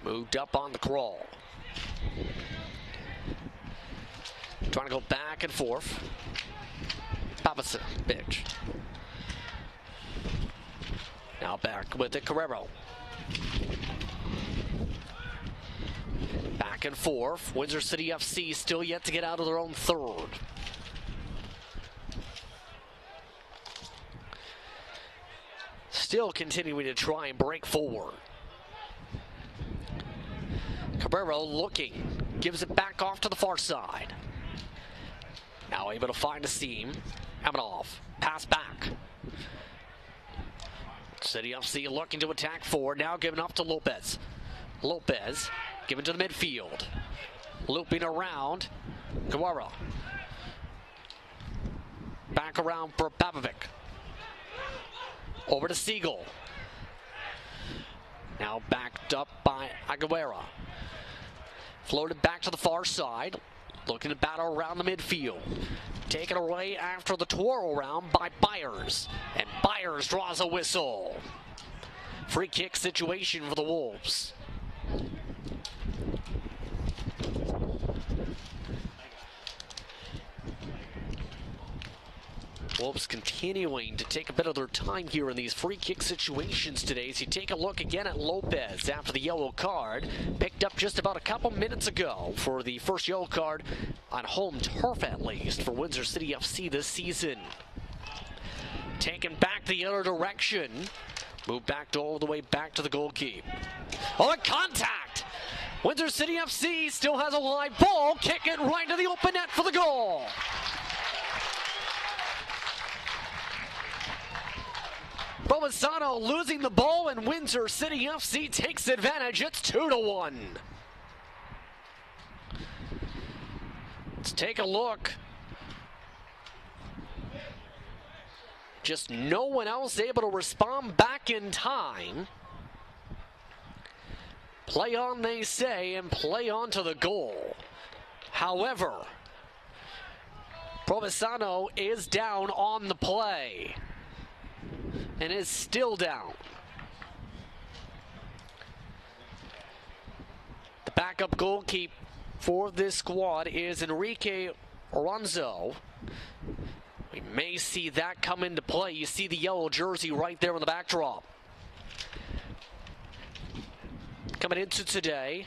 Moved up on the crawl. Trying to go back and forth. Papasa, pitch. Now back with it, Carrero. Back and forth. Windsor City FC still yet to get out of their own third. Still continuing to try and break forward. Carrero looking, gives it back off to the far side. Now able to find a seam. Amanov, pass back. City FC looking to attack forward, now giving up to Lopez. Lopez, given to the midfield. Looping around, Guerrero. Back around for Papovic. Over to Siegel. Now backed up by Aguilera. Floated back to the far side. Looking to battle around the midfield. Taken away after the twirl round by Byers. And Byers draws a whistle. Free kick situation for the Wolves. Wolves continuing to take a bit of their time here in these free kick situations today. As you take a look again at Lopez after the yellow card, picked up just about a couple minutes ago for the first yellow card on home turf, at least, for Windsor City FC this season. Taken back the other direction, moved back all the way back to the goalkeeper. Oh, and contact! Windsor City FC still has a live ball, kick it right to the open net for the goal. Provenzano losing the ball, and Windsor City FC takes advantage. It's 2-1. Let's take a look. Just no one else able to respond back in time. Play on, they say, and play on to the goal. However, Provenzano is down on the play. And is still down. The backup goalkeeper for this squad is Enrique Oronzo. We may see that come into play. You see the yellow jersey right there in the backdrop. Coming into today,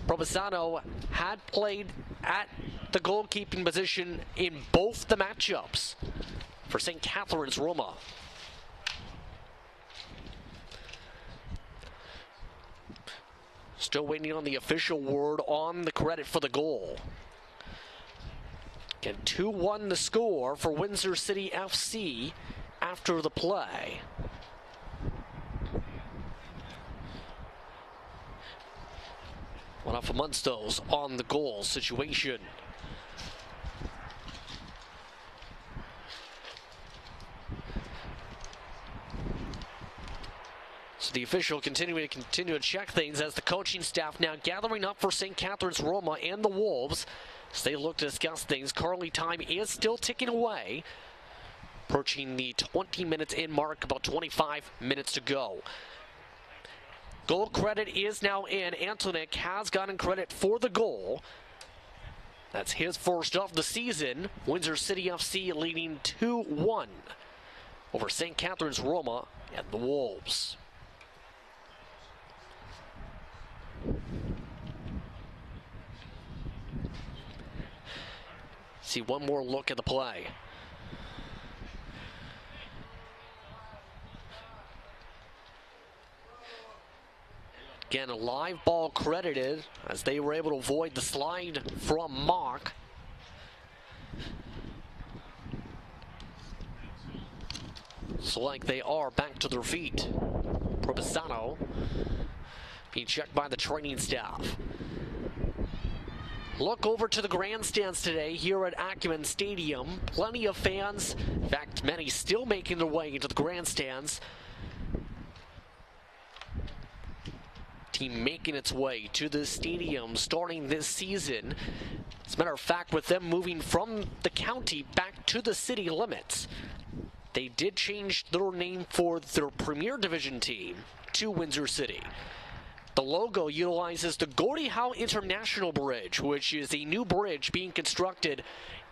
Provenzano had played at the goalkeeping position in both the matchups for St. Catherine's Roma. Still waiting on the official word on the credit for the goal. Again, 2-1 the score for Windsor City FC after the play. One off amongst those on the goal situation. So the official continuing to check things as the coaching staff now gathering up for St. Catherine's Roma and the Wolves as they look to discuss things. Currently time is still ticking away, approaching the 20 minutes in mark, about 25 minutes to go. Goal credit is now in. Antonik has gotten credit for the goal. That's his first of the season. Windsor City FC leading 2-1 over St. Catherine's Roma and the Wolves. See one more look at the play. Again, a live ball credited as they were able to avoid the slide from Mock. It's like they are back to their feet. Provenzano being checked by the training staff. Look over to the grandstands today here at Acumen Stadium. Plenty of fans, in fact, many still making their way into the grandstands. Team making its way to the stadium starting this season. As a matter of fact, with them moving from the county back to the city limits, they did change their name for their Premier Division team to Windsor City. The logo utilizes the Gordie Howe International Bridge, which is a new bridge being constructed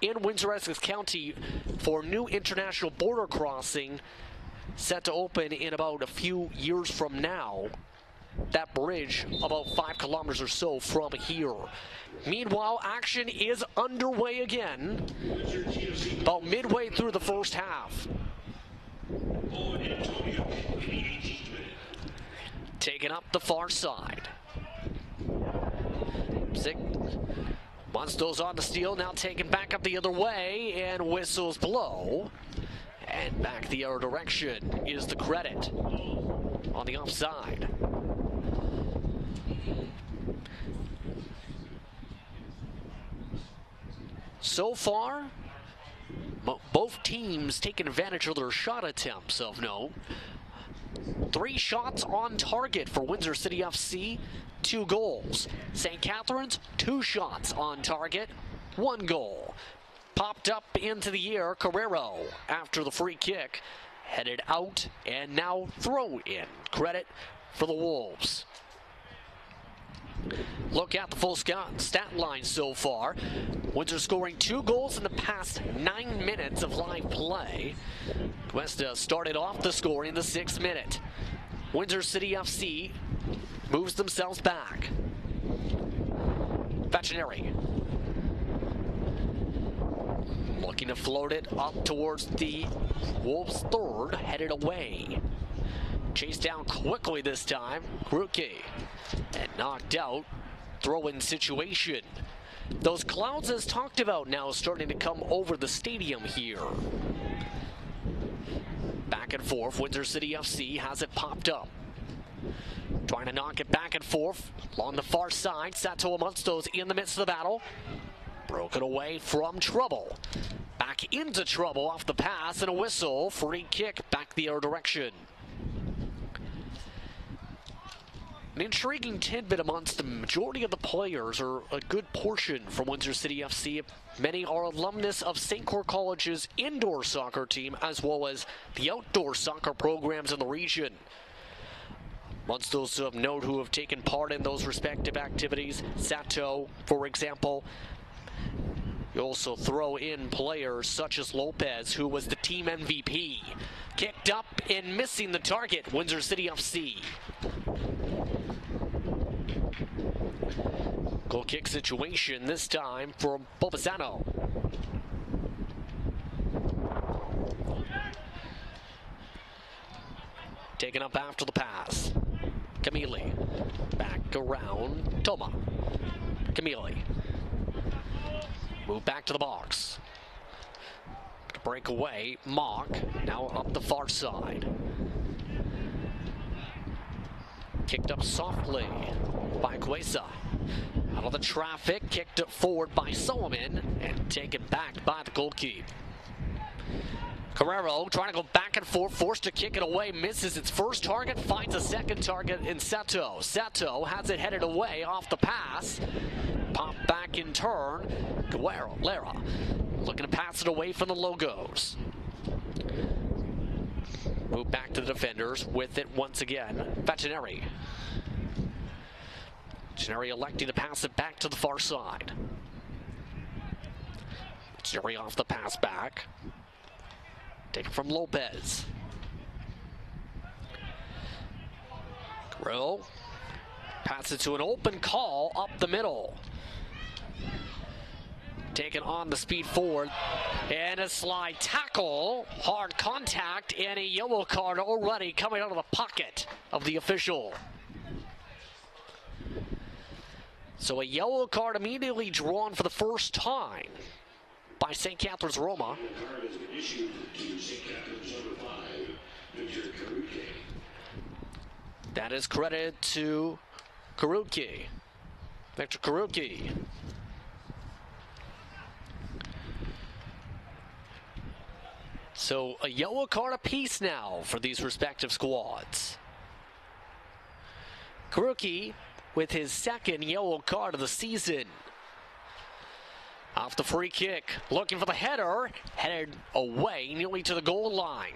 in Windsor, Essex County for new international border crossing set to open in about a few years from now. That bridge about 5 kilometers or so from here. Meanwhile, action is underway again, about midway through the first half. Taking up the far side. Once those on the steal, now taken back up the other way, and whistles blow. And back the other direction is the credit on the offside. So far, both teams taking advantage of their shot attempts of note. 3 shots on target for Windsor City FC, 2 goals. St. Catharines, 2 shots on target, 1 goal. Popped up into the air, Carrero after the free kick, headed out and now throw in. Credit for the Wolves. Look at the full stat line so far. Windsor scoring 2 goals in the past 9 minutes of live play. Cuesta started off the scoring in the 6th minute. Windsor City FC moves themselves back. Veterinary looking to float it up towards the Wolves' 3rd, headed away. Chased down quickly this time, Kruke, and knocked out. Throw-in situation. Those clouds, as talked about, now starting to come over the stadium here. Back and forth, Windsor City FC has it popped up. Trying to knock it back and forth along the far side. Sato amongst those in the midst of the battle. Broken away from trouble. Back into trouble off the pass and a whistle. Free kick back the other direction. An intriguing tidbit amongst the majority of the players, or a good portion from Windsor City FC. Many are alumnus of St. Clair College's indoor soccer team as well as the outdoor soccer programs in the region. Amongst those of note who have taken part in those respective activities, Sato, for example. You also throw in players such as Lopez, who was the team MVP. Kicked up and missing the target, Windsor City FC. Goal kick situation this time from Bobazano. Taken up after the pass. Camille. Back around. Toma. Camille. Move back to the box. Break away. Mock. Now up the far side. Kicked up softly by Cuesta. Out of the traffic, kicked it forward by Solomon and taken back by the goalkeeper. Carrero trying to go back and forth, forced to kick it away, misses its first target, finds a second target in Sato. Sato has it headed away off the pass. Pop back in turn. Lara looking to pass it away from the Logos. Move back to the defenders with it once again. Veterinary. Veterinary electing to pass it back to the far side. Veterinary off the pass back. Taken from Lopez. Grill. Pass it to an open call up the middle. Taken on the speed forward. And a slide tackle. Hard contact and a yellow card already coming out of the pocket of the official. So a yellow card immediately drawn for the first time by St. Catharines Roma. That is credited to Karuki. Victor Karuki. So a yellow card apiece now for these respective squads. Karuki with his second yellow card of the season. Off the free kick, looking for the header, headed away nearly to the goal line.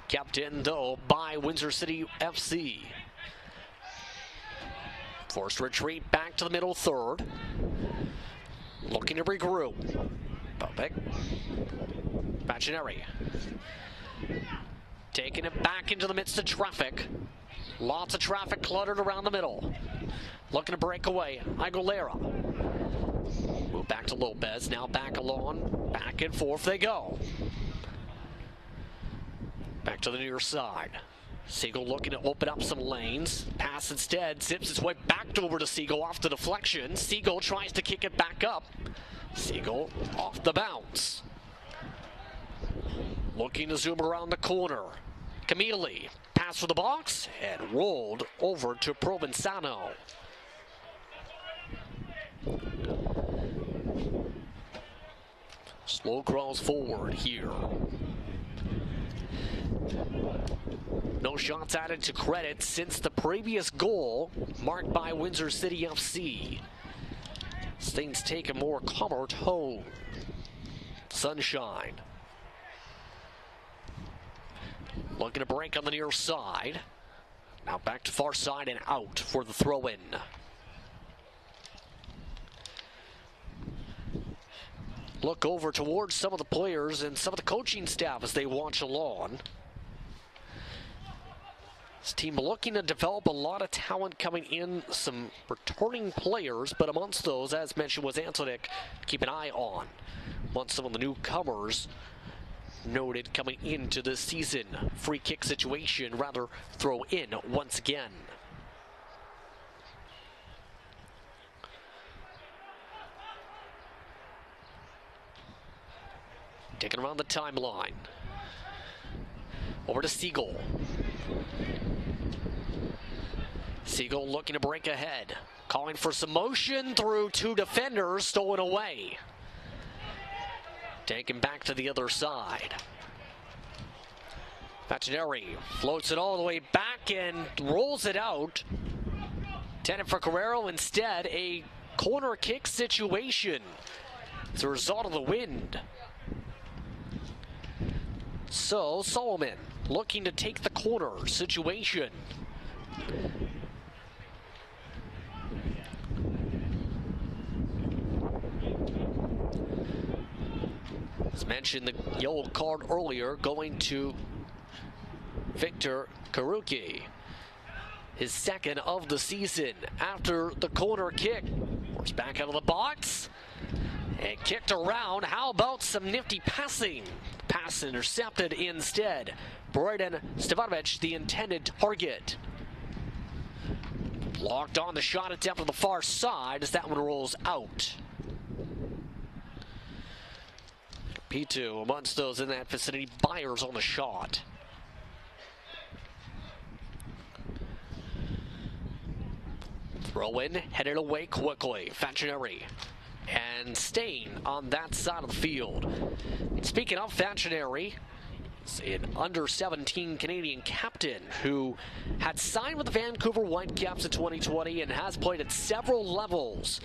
Kept in though by Windsor City FC. Forced retreat back to the middle third. Looking to regroup. Bobek. Bacineri. Taking it back into the midst of traffic. Lots of traffic cluttered around the middle. Looking to break away. Aguilera. Move back to Lopez. Now back along. Back and forth they go. Back to the near side. Siegel looking to open up some lanes. Pass instead. Zips its way back over to Siegel off the deflection. Siegel tries to kick it back up. Siegel off the bounce. Looking to zoom around the corner. Camille. Pass for the box and rolled over to Provenzano. Slow crawls forward here. No shots added to credit since the previous goal marked by Windsor City FC. Things take a more calmer tone. Sunshine. Looking to break on the near side. Now back to far side and out for the throw-in. Look over towards some of the players and some of the coaching staff as they watch along. This team looking to develop a lot of talent coming in, some returning players, but amongst those, as mentioned, was Antonik. Keep an eye on. Amongst some of the newcomers noted coming into this season. Free kick situation, rather throw in once again. Taking around the timeline. Over to Siegel. Siegel looking to break ahead. Calling for some motion through two defenders, stolen away. Taken back to the other side. Bacineri floats it all the way back and rolls it out. Intended for Carrero, instead a corner kick situation. It's a result of the wind. So Solomon looking to take the corner situation. As mentioned, the yellow card earlier going to Victor Karuki. His second of the season after the corner kick. Force back out of the box and kicked around. How about some nifty passing? Pass intercepted instead. Braden Stevanovic, the intended target. Locked on the shot attempt on the far side as that one rolls out. P2 amongst those in that vicinity. Byers on the shot. Throw in, headed away quickly. Facineri and staying on that side of the field. Speaking of Facineri, an under-17 Canadian captain who had signed with the Vancouver Whitecaps in 2020 and has played at several levels.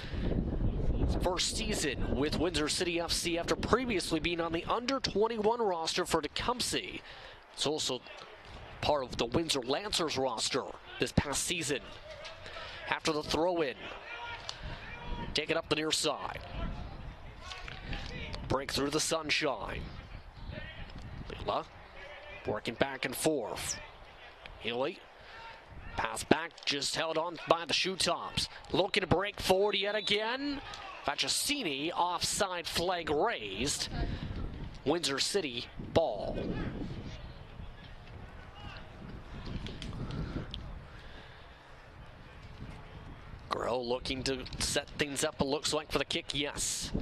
His first season with Windsor City FC after previously being on the under-21 roster for Tecumseh. It's also part of the Windsor Lancers roster this past season. After the throw-in, take it up the near side. Break through the sunshine. Lila working back and forth. Healy, pass back, just held on by the shoe tops. Looking to break forward yet again. Vaccassini, offside flag raised. Windsor City ball. Grow looking to set things up, it looks like, for the kick, yes.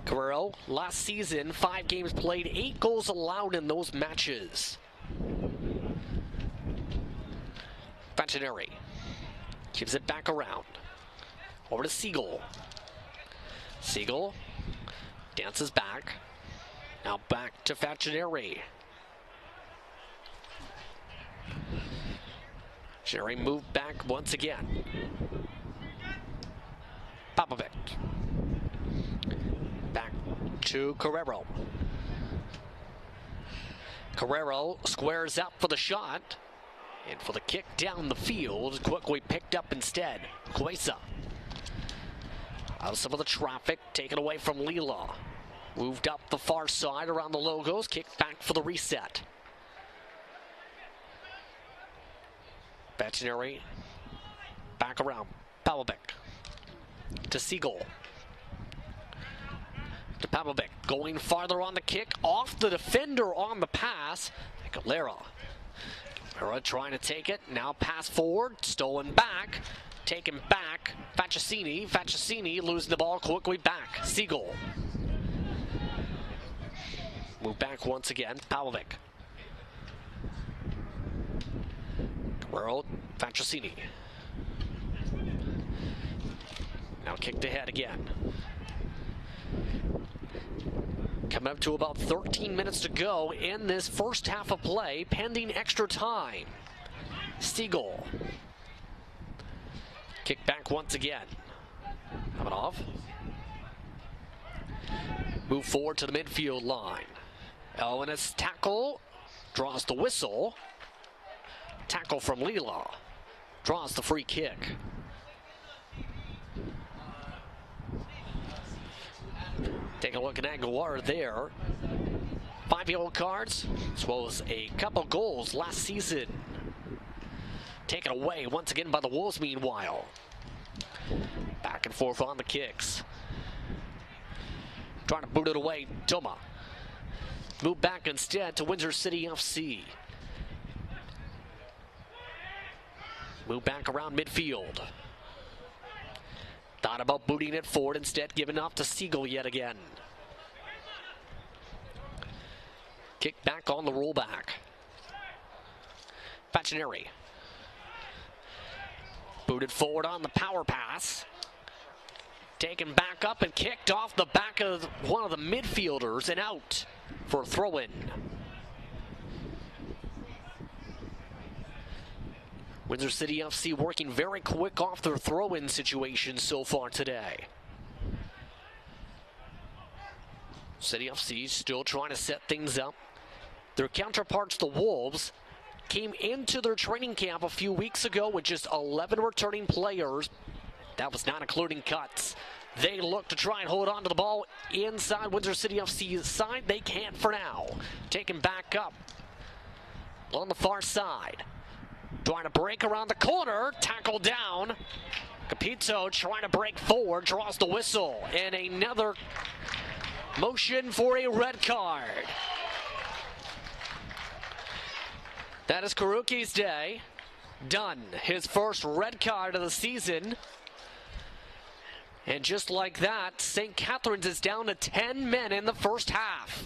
Guerrero, last season, 5 games played, 8 goals allowed in those matches. Facineri keeps it back around. Over to Siegel. Siegel dances back. Now back to Facineri. Facineri moved back once again. Popovic. Back to Carrero. Carrero squares up for the shot. And for the kick down the field, quickly picked up instead. Kwesa. Out of some of the traffic, taken away from Lila. Moved up the far side around the logos, kicked back for the reset. Veterinary. Back around. Pavlovic. To Siegel. To Pavlovic. Going farther on the kick. Off the defender on the pass. Galera. Galera trying to take it. Now pass forward. Stolen back. Taken back. Faccini. Faccini losing the ball quickly back. Siegel. Move back once again. Pavlovic. Guerrero. Faccini. Now kicked ahead again. Coming up to about 13 minutes to go in this first half of play, pending extra time. Siegel. Kick back once again. Coming off. Move forward to the midfield line. Elwin's tackle. Draws the whistle. Tackle from Lila. Draws the free kick. Take a look at Aguilar there. 5 yellow cards, as well as a couple goals last season. Taken away once again by the Wolves meanwhile. Back and forth on the kicks. Trying to boot it away, Toma. Move back instead to Windsor City FC. Move back around midfield. Thought about booting it forward, instead giving off to Siegel yet again. Kick back on the rollback. Faccini. Booted forward on the power pass. Taken back up and kicked off the back of one of the midfielders and out for a throw-in. Windsor City FC working very quick off their throw-in situation so far today. City FC still trying to set things up. Their counterparts, the Wolves, came into their training camp a few weeks ago with just 11 returning players. That was not including cuts. They look to try and hold on to the ball inside Windsor City FC's side. They can't for now. Taken back up on the far side. Trying to break around the corner. Tackle down. Capito trying to break forward. Draws the whistle. And another motion for a red card. That is Karuki's day. Done. His first red card of the season. And just like that, St. Catharines is down to 10 men in the first half.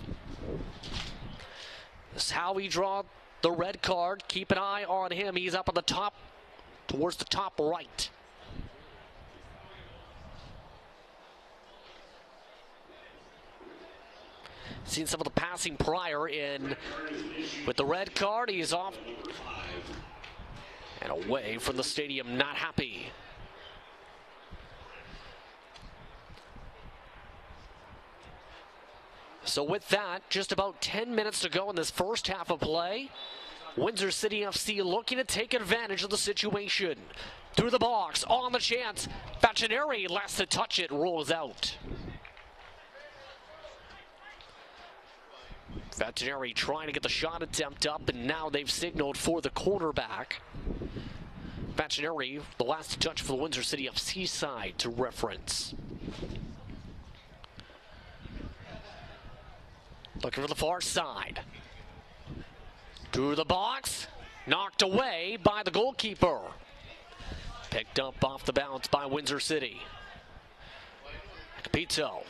This is how we draw the red card. Keep an eye on him. He's up on the top, towards the top right. Seen some of the passing prior in with the red card. He's off and away from the stadium, not happy. So with that, just about 10 minutes to go in this first half of play. Windsor City FC looking to take advantage of the situation. Through the box, on the chance. Faccini last to touch it, rolls out. Faccini trying to get the shot attempt up, and now they've signaled for the quarterback. Faccini, the last touch for the Windsor City FC side to reference. Looking for the far side. Through the box. Knocked away by the goalkeeper. Picked up off the bounce by Windsor City. Capito.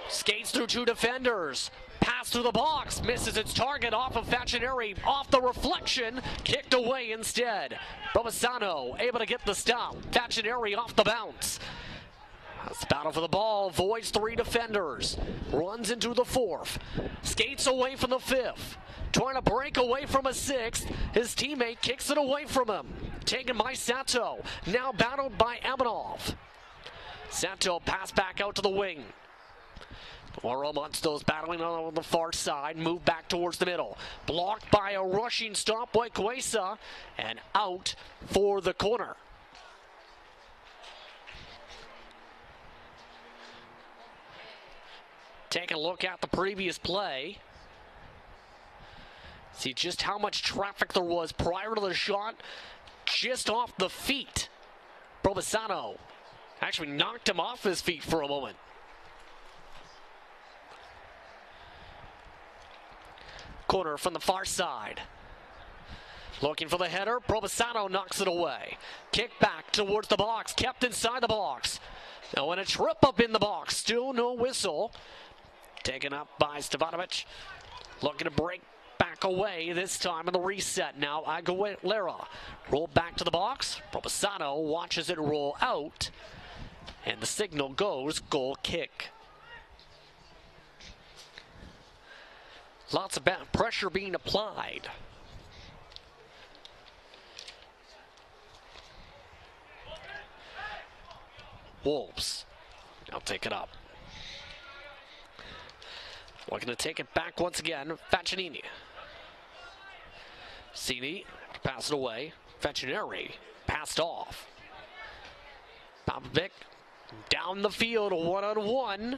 Skates through 2 defenders. Pass through the box. Misses its target off of Faccini. Off the reflection. Kicked away instead. Robesano able to get the stop. Faccini off the bounce. That's the battle for the ball. Avoids 3 defenders. Runs into the 4th. Skates away from the 5th. Trying to break away from a 6th. His teammate kicks it away from him. Taken by Sato. Now battled by Amanov. Sato pass back out to the wing. Monsto's battling on the far side, move back towards the middle. Blocked by a rushing stop by Cuesa, and out for the corner. Take a look at the previous play. See just how much traffic there was prior to the shot. Just off the feet. Provenzano actually knocked him off his feet for a moment. Corner from the far side. Looking for the header. Provenzano knocks it away. Kick back towards the box. Kept inside the box. Now in a trip up in the box. Still no whistle. Taken up by Stevanovic. Looking to break back away this time in the reset. Now Aguilera. Roll back to the box. Provenzano watches it roll out. And the signal goes goal kick. Lots of pressure being applied. Wolves now take it up. Looking to take it back once again. Faccinini. Cini passed it away. Faccineri passed off. Popovic down the field, one-on-one.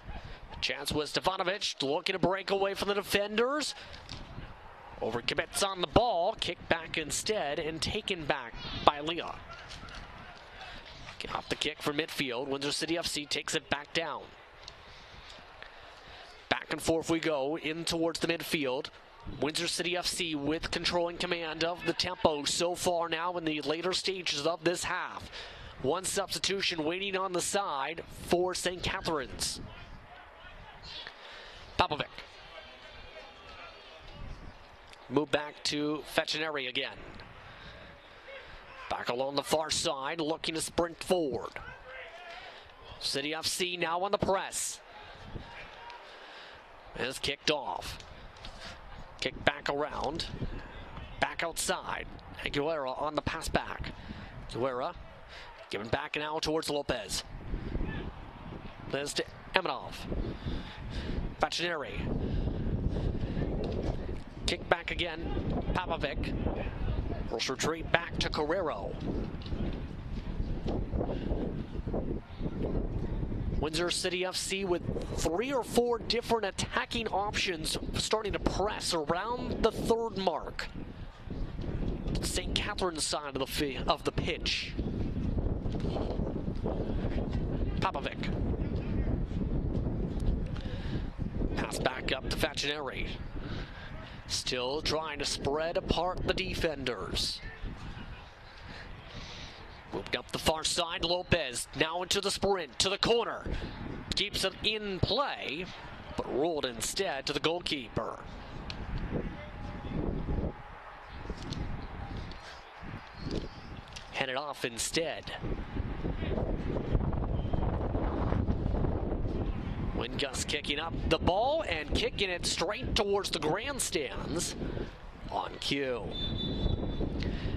Chance was Stevanovic looking to break away from the defenders. Overcommits on the ball. Kick back instead and taken back by Leon. Get off the kick from midfield. Windsor City FC takes it back down. Back and forth we go in towards the midfield. Windsor City FC with controlling command of the tempo so far now in the later stages of this half. One substitution waiting on the side for St. Catharines. Popovic. Move back to Faccineri again. Back along the far side, looking to sprint forward. City FC now on the press. Is kicked off. Kick back around. Back outside. Aguilera on the pass back. Aguilera giving back now towards Lopez. There's to Emanov. Faccineri. Kick back again. Popovic. First retreat back to Carrero. Windsor City FC with 3 or 4 different attacking options starting to press around the third mark. St. Catharines side of the pitch. Popovic. Pass back up to Faccineri. Still trying to spread apart the defenders. Moved up the far side, Lopez now into the sprint, to the corner. Keeps it in play, but rolled instead to the goalkeeper. Headed off instead. Wingus kicking up the ball and kicking it straight towards the grandstands on cue.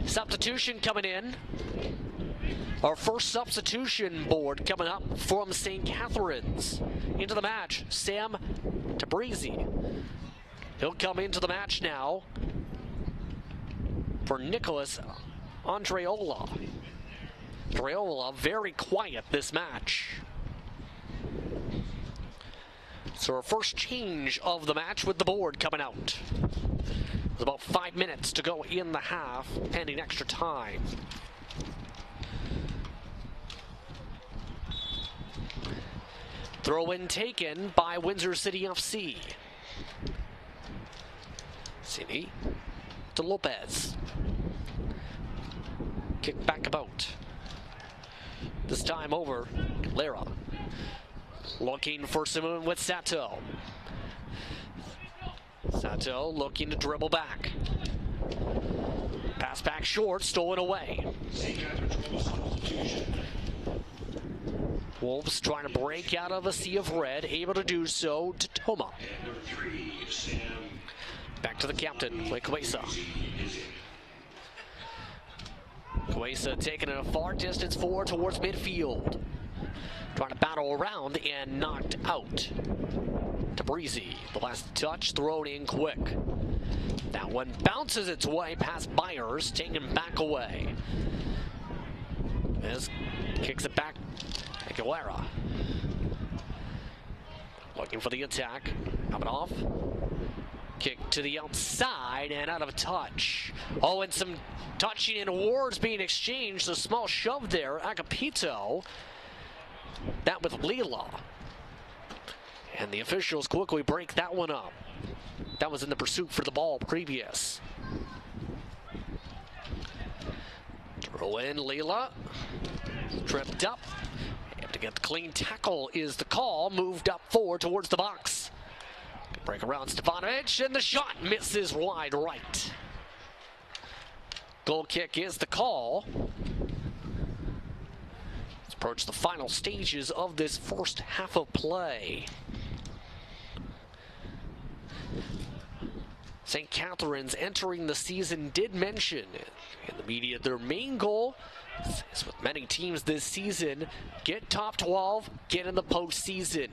Substitution coming in. Our first substitution board coming up from St. Catharines. Into the match, Sam Tabrizi. He'll come into the match now for Nicholas Andreola. Andreola very quiet this match. So our first change of the match with the board coming out. There's about 5 minutes to go in the half, pending extra time. Throw-in taken by Windsor City FC. Cini to Lopez. Kick back about. This time over Lara. Looking for someone with Sato. Sato looking to dribble back. Pass back short, stolen away. Wolves trying to break out of a sea of red, able to do so to Toma. Back to the captain, Cuesa. Cuesa taking it a far distance forward towards midfield. Trying to battle around and knocked out. Breezy. The last touch thrown in quick. That one bounces its way past Byers, taken back away. As kicks it back, Aguilera. Looking for the attack. Coming off. Kick to the outside and out of touch. Oh, and some touching and awards being exchanged. A small shove there. Agapito. That with Lila. And the officials quickly break that one up. That was in the pursuit for the ball previous. Throw in Lila. Tripped up. And to get the clean tackle is the call. Moved up forward towards the box. Break around Stefanovic, and the shot misses wide right. Goal kick is the call. Let's approach the final stages of this first half of play. St. Catharines entering the season did mention in the media their main goal is with many teams this season, get top 12, get in the postseason.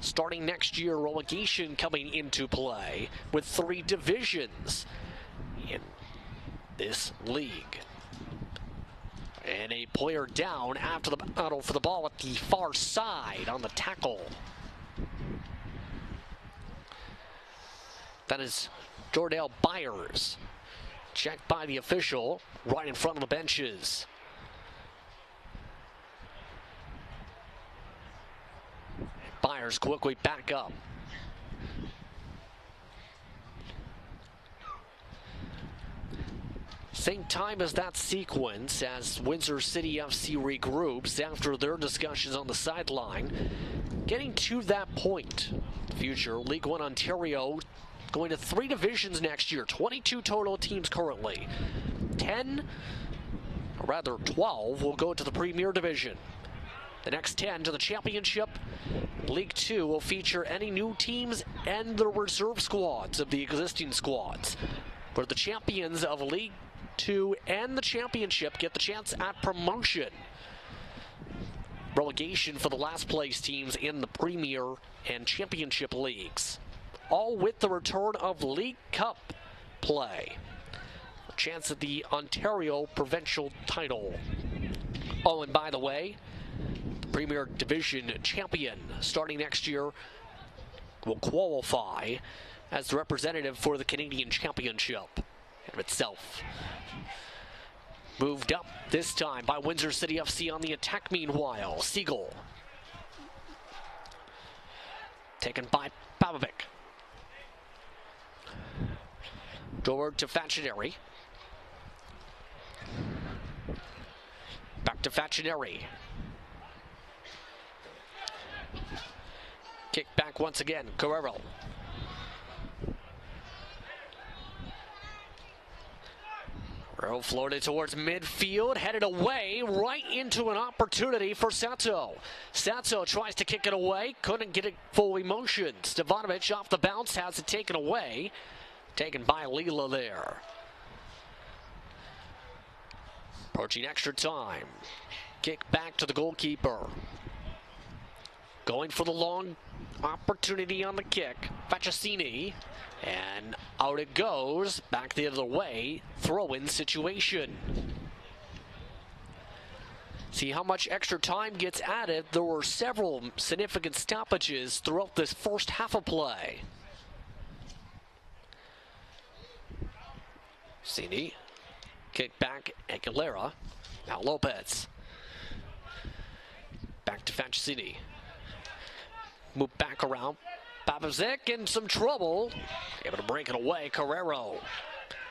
Starting next year, relegation coming into play with 3 divisions in this league. And a player down after the battle for the ball at the far side on the tackle. That is Jordale Byers. Checked by the official right in front of the benches. Byers quickly back up. Same time as that sequence as Windsor City FC regroups after their discussions on the sideline. Getting to that point. Future League One Ontario going to 3 divisions next year. 22 total teams currently. 10, or rather 12, will go to the Premier Division. The next 10 to the Championship. League 2 will feature any new teams and the reserve squads of the existing squads. Where the champions of League 2 and the Championship get the chance at promotion. Relegation for the last place teams in the Premier and Championship leagues. All with the return of League Cup play. A chance at the Ontario provincial title. Oh, and by the way, Premier Division champion starting next year will qualify as the representative for the Canadian Championship in itself. Moved up this time by Windsor City FC on the attack meanwhile. Siegel. Taken by Pavovic. Forward to Facineri. Back to Facineri. Kick back once again, Carrero. Carrero floated towards midfield, headed away, right into an opportunity for Sato. Sato tries to kick it away, couldn't get it fully motioned. Stefanovic off the bounce, has it taken away. Taken by Lila there. Approaching extra time. Kick back to the goalkeeper. Going for the long opportunity on the kick. Faccini. And out it goes. Back the other way. Throw-in situation. See how much extra time gets added. There were several significant stoppages throughout this first half of play. Cini. Kick back. Aguilera. Now Lopez. Back to Faccini. Move back around. Papazic in some trouble. Able to break it away. Carrero.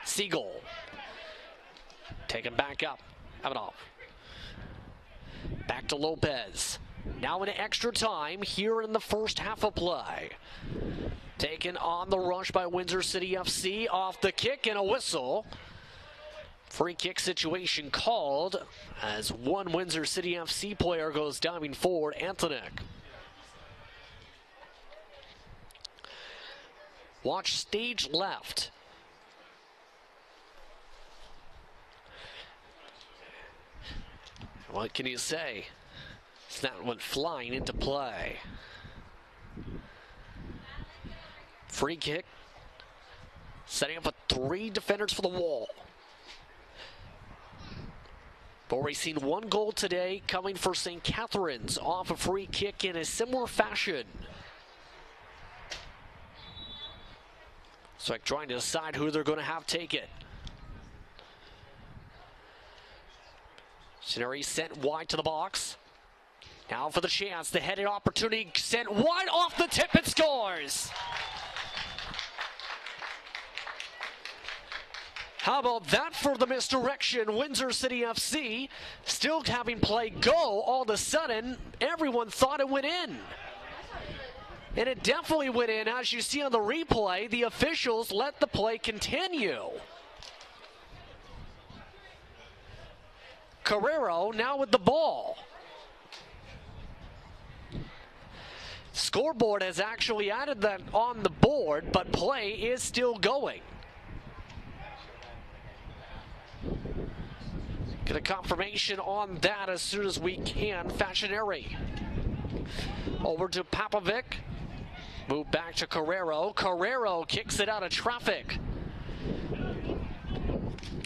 Siegel. Taken back up. Have it off. Back to Lopez. Now in extra time here in the first half of play. Taken on the rush by Windsor City FC. Off the kick and a whistle. Free kick situation called as one Windsor City FC player goes diving forward, Antonek. Watch stage left. What can you say? That went flying into play. Free kick. Setting up with 3 defenders for the wall. But we've seen 1 goal today coming for St. Catharines off a free kick in a similar fashion. So trying to decide who they're going to have take it. Scenari sent wide to the box. Now for the chance, the headed opportunity sent wide off the tip and scores. How about that for the misdirection? Windsor City FC still having play go. All of a sudden, everyone thought it went in. And it definitely went in. As you see on the replay, the officials let the play continue. Carrero now with the ball. Scoreboard has actually added that on the board, but play is still going. Get a confirmation on that as soon as we can. Fashionary. Over to Papovic. Move back to Carrero. Carrero kicks it out of traffic.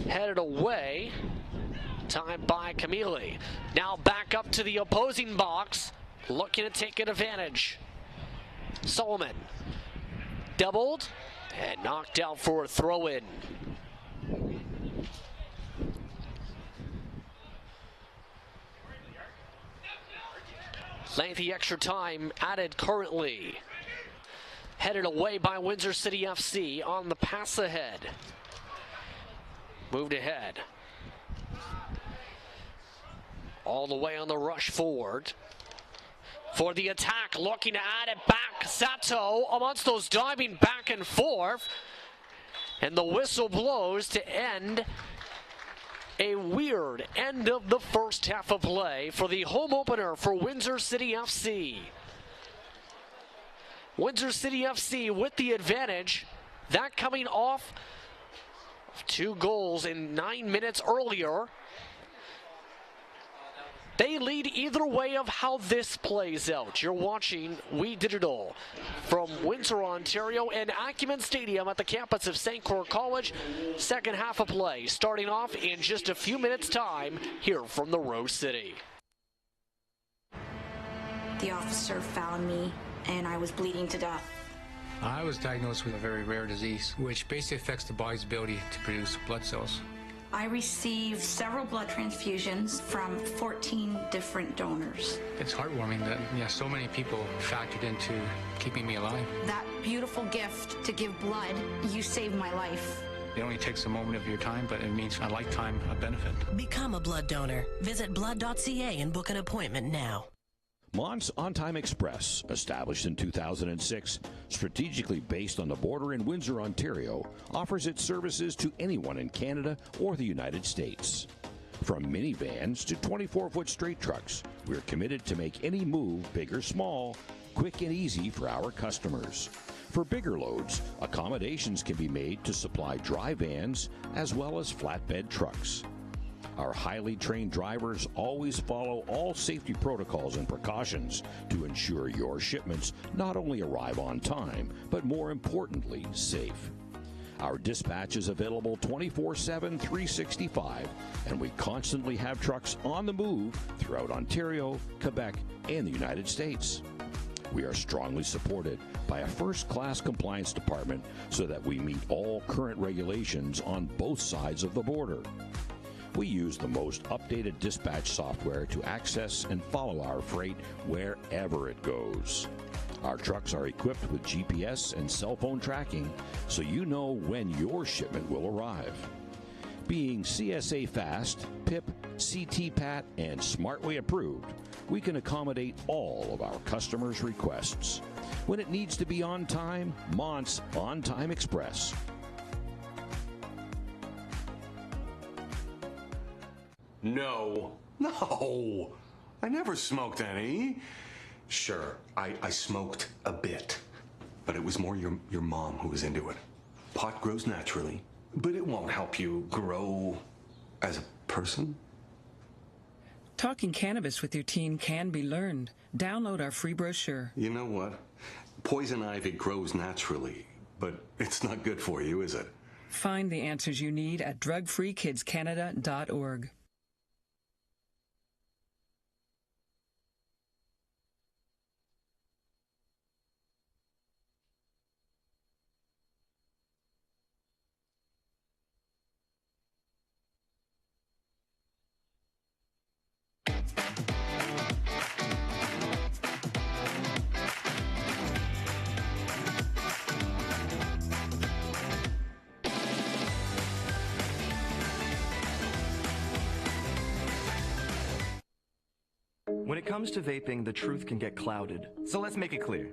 Headed away. Timed by Camille. Now back up to the opposing box. Looking to take an advantage. Solomon. Doubled. And knocked out for a throw-in. Lengthy extra time added currently. Headed away by Windsor City FC on the pass ahead. Moved ahead. All the way on the rush forward. For the attack, looking to add it back. Sato amongst those diving back and forth. And the whistle blows to end a weird end of the first half of play for the home opener for Windsor City FC. Windsor City FC with the advantage. That coming off 2 goals in 9 minutes earlier. They lead either way of how this plays out. You're watching We Digital from Windsor, Ontario, and Acumen Stadium at the campus of St. Clair College. Second half of play starting off in just a few minutes' time here from the Rose City. The officer found me and I was bleeding to death. I was diagnosed with a very rare disease, which basically affects the body's ability to produce blood cells. I received several blood transfusions from 14 different donors. It's heartwarming that so many people factored into keeping me alive. That beautiful gift to give blood, you saved my life. It only takes a moment of your time, but it means a lifetime of benefit. Become a blood donor. Visit blood.ca and book an appointment now. Mont's On-Time Express, established in 2006, strategically based on the border in Windsor, Ontario, offers its services to anyone in Canada or the United States. From minivans to 24-foot straight trucks, we're committed to make any move, big or small, quick and easy for our customers. For bigger loads, accommodations can be made to supply dry vans as well as flatbed trucks. Our highly trained drivers always follow all safety protocols and precautions to ensure your shipments not only arrive on time, but more importantly, safe. Our dispatch is available 24/7, 365, and we constantly have trucks on the move throughout Ontario, Quebec, and the United States. We are strongly supported by a first-class compliance department so that we meet all current regulations on both sides of the border. We use the most updated dispatch software to access and follow our freight wherever it goes. Our trucks are equipped with GPS and cell phone tracking, so you know when your shipment will arrive. Being CSA Fast, PIP, CTPAT, and Smartway approved, we can accommodate all of our customers' requests. When it needs to be on time, Mont's On-Time Express. No, I never smoked any. Sure, I smoked a bit, but it was more your mom who was into it. Pot grows naturally, but it won't help you grow as a person. Talking cannabis with your teen can be learned. Download our free brochure. You know what? Poison ivy grows naturally, but it's not good for you, is it? Find the answers you need at drugfreekidscanada.org. When it comes to vaping, the truth can get clouded. So let's make it clear.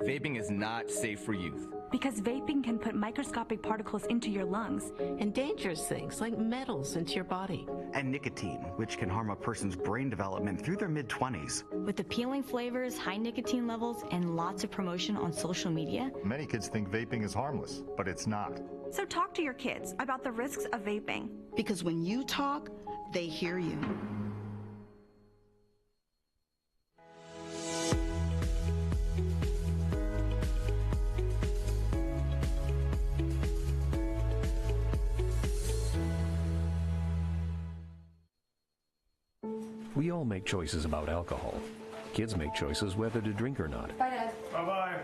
Vaping is not safe for youth. Because vaping can put microscopic particles into your lungs. And dangerous things like metals into your body. And nicotine, which can harm a person's brain development through their mid-20s. With appealing flavors, high nicotine levels, and lots of promotion on social media. Many kids think vaping is harmless, but it's not. So talk to your kids about the risks of vaping. Because when you talk, they hear you. We all make choices about alcohol. Kids make choices whether to drink or not. Bye, Dad. Bye-bye.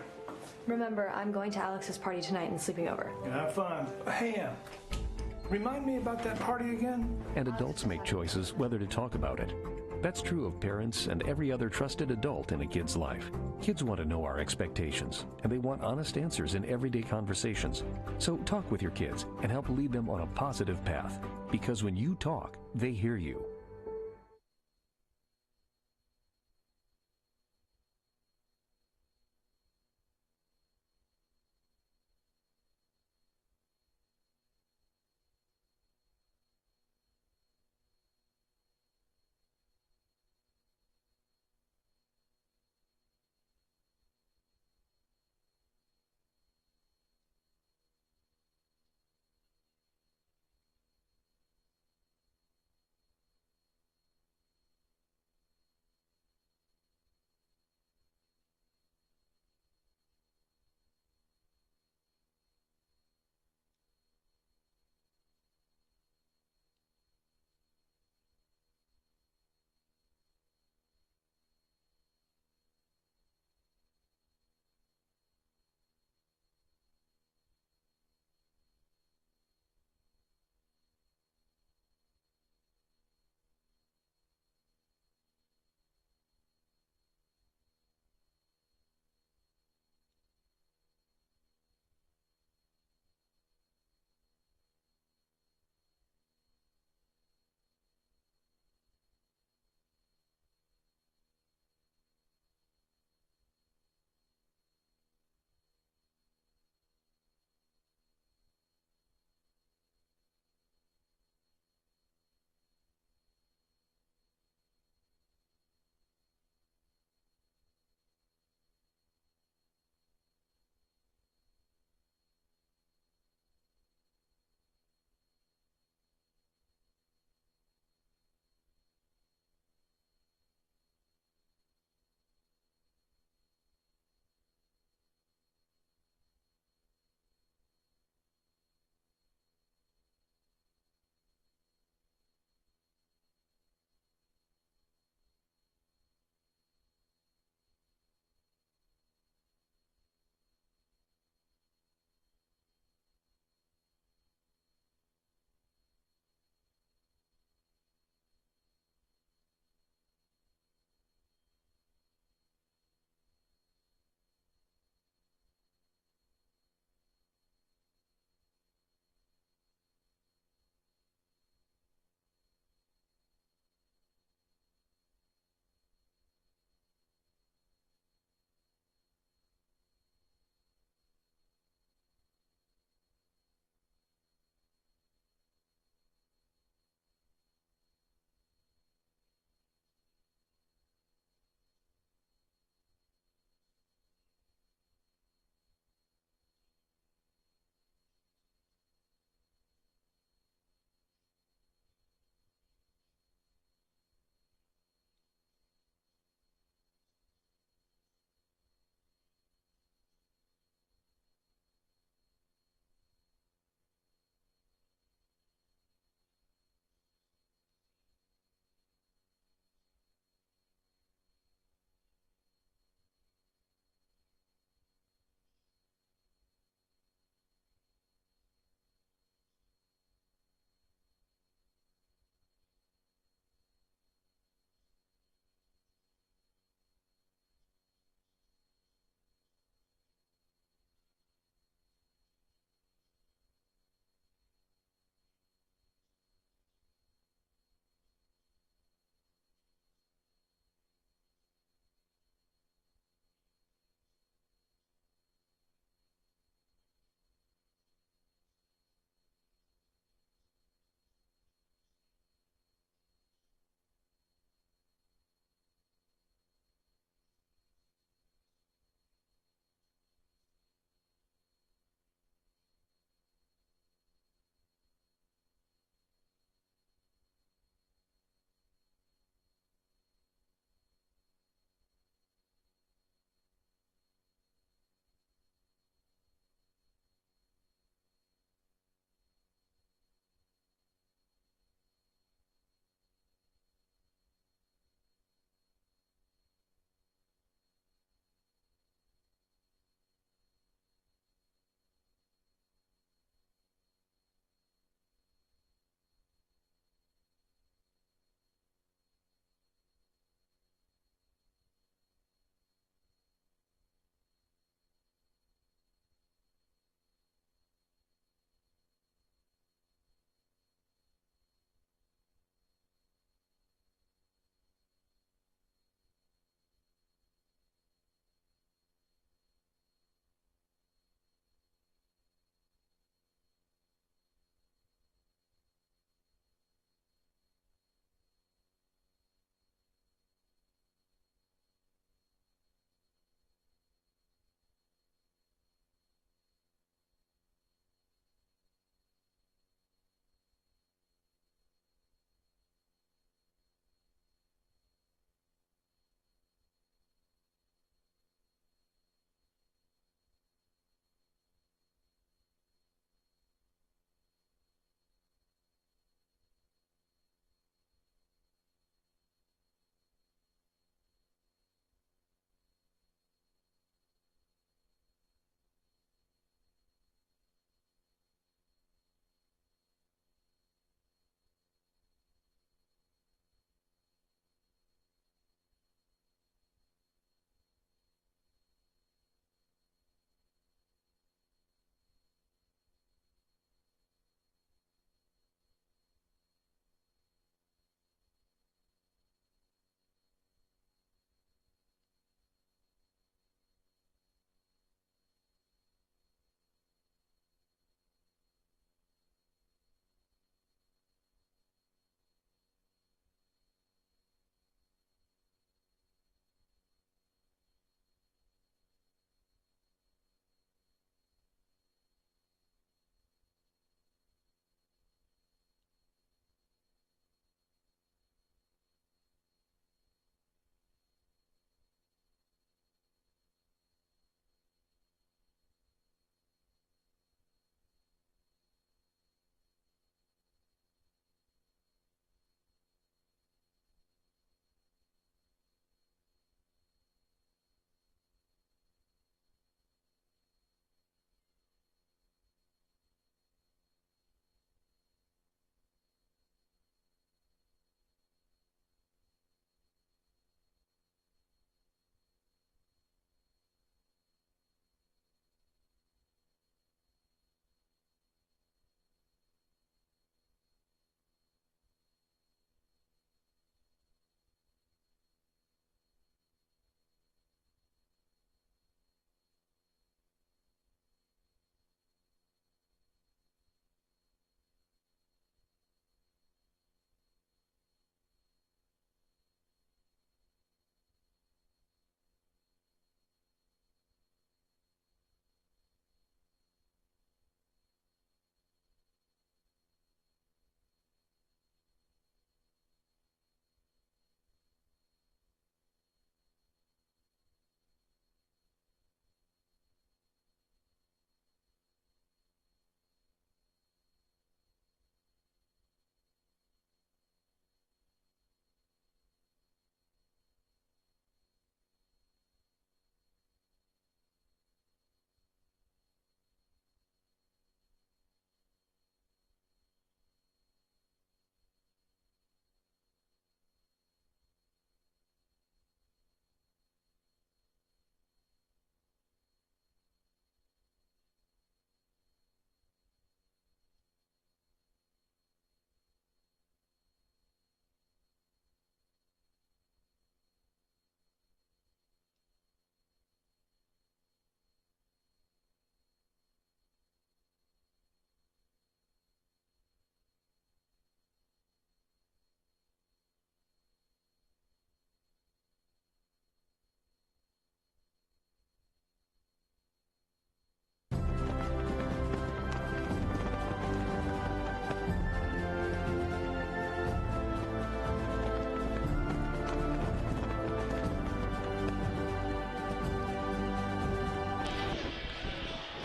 Remember, I'm going to Alex's party tonight and sleeping over. Have fun. Hey, remind me about that party again? And adults make choices whether to talk about it. That's true of parents and every other trusted adult in a kid's life. Kids want to know our expectations, and they want honest answers in everyday conversations. So talk with your kids and help lead them on a positive path. Because when you talk, they hear you.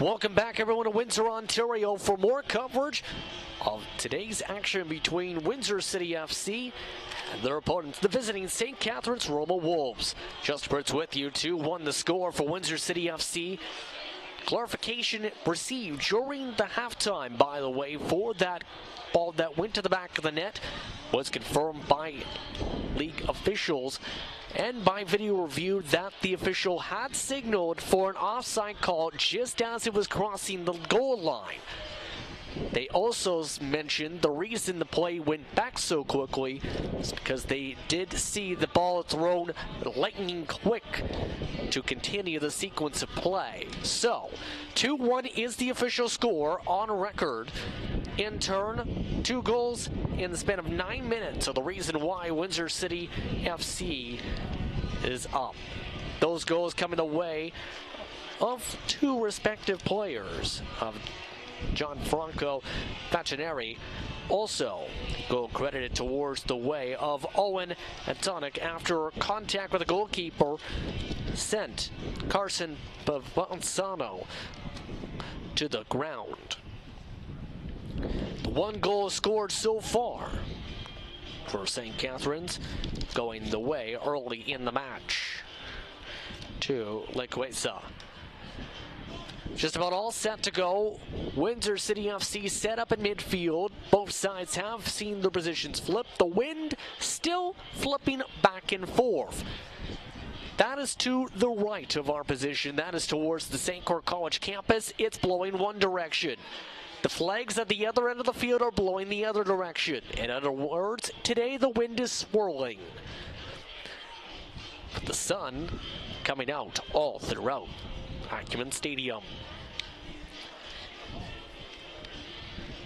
Welcome back, everyone, to Windsor, Ontario, for more coverage of today's action between Windsor City FC and their opponents, the visiting St. Catharines Roma Wolves. Just Brits with you. 2-1 the score for Windsor City FC. Clarification received during the halftime, by the way, for that ball that went to the back of the net was confirmed by league officials and by video review that the official had signaled for an offside call just as it was crossing the goal line. They also mentioned the reason the play went back so quickly is because they did see the ball thrown lightning quick to continue the sequence of play. So, 2-1 is the official score on record. In turn, 2 goals in the span of 9 minutes are the reason why Windsor City FC is up. Those goals coming the way of 2 respective players of Gianfranco Facineri. Also, goal credited towards the way of Owen Antonic after contact with the goalkeeper sent Carson Pavanzano to the ground. The 1 goal scored so far for St. Catharines, going the way early in the match to Lequeza. Just about all set to go. Windsor City FC set up in midfield. Both sides have seen their positions flip. The wind still flipping back and forth. That is to the right of our position. That is towards the St. Clair College campus. It's blowing one direction. The flags at the other end of the field are blowing the other direction. In other words, today the wind is swirling. But the sun coming out all throughout Acumen Stadium.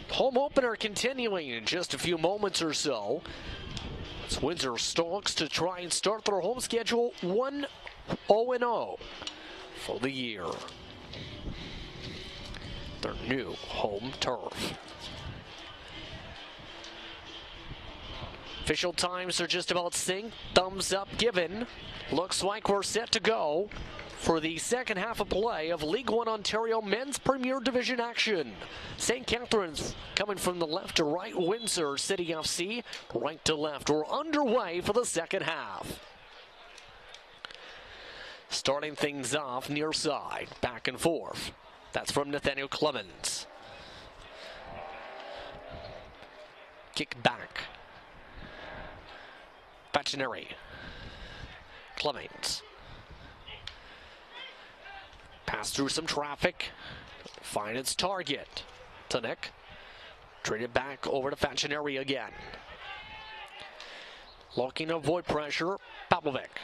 Home opener continuing in just a few moments or so. As Windsor stalks to try and start their home schedule 1-0 for the year. Their new home turf. Official times are just about synced. Thumbs up given. Looks like we're set to go for the second half of play of League One Ontario Men's Premier Division action. St. Catharines coming from the left to right. Windsor City FC right to left. We're underway for the second half. Starting things off near side, back and forth. That's from Nathaniel Clemens. Kick back. Facineri. Clemens. Pass through some traffic. Find its target. Tanek. Traded back over to Facineri again. Looking to avoid pressure. Pavlovic.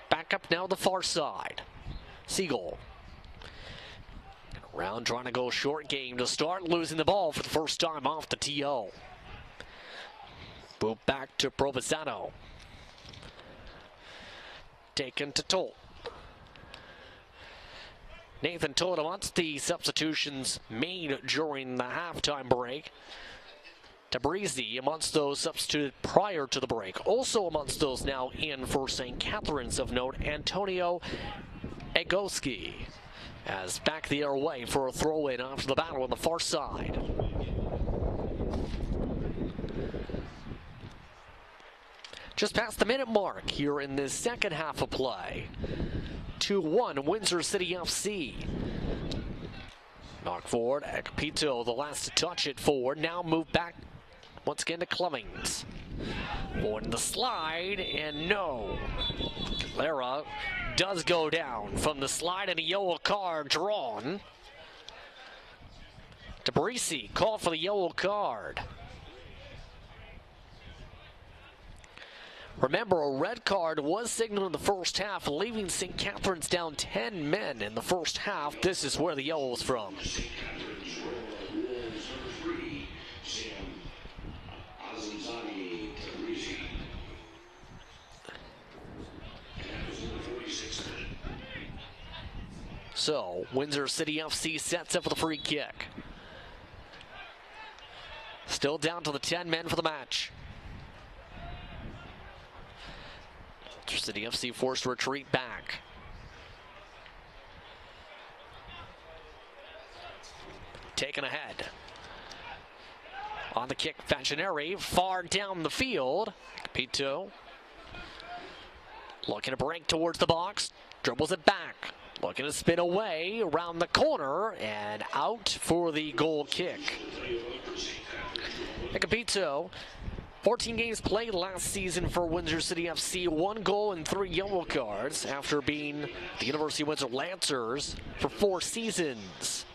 Back up now the far side. Siegel. Around trying to go short game to start, losing the ball for the first time off the TO. Move back to Provenzano. Taken to Tolt. Nathan Tolt amongst the substitutions made during the halftime break. Tabrizi amongst those substituted prior to the break. Also amongst those now in for St. Catharines of note, Antonio Egoski. As back the other way for a throw-in after the battle on the far side. Just past the minute mark here in this second half of play. 2-1 Windsor City FC. Knock forward, Agapito, the last to touch it forward. Now move back once again to Clemens. On the slide, and no. Lara does go down from the slide, and a yellow card drawn. Tabrizi called for the yellow card. Remember, a red card was signaled in the first half, leaving St. Catharines down 10 men in the first half. This is where the yellow is from. So, Windsor City FC sets up for the free kick. Still down to the 10 men for the match. Windsor City FC forced to retreat back. taken ahead. On the kick, Fagineri, far down the field. Capito looking to break towards the box, dribbles it back. Looking to spin away around the corner and out for the goal kick. Capito, 14 games played last season for Windsor City FC, 1 goal and 3 yellow cards after being the University of Windsor Lancers for 4 seasons.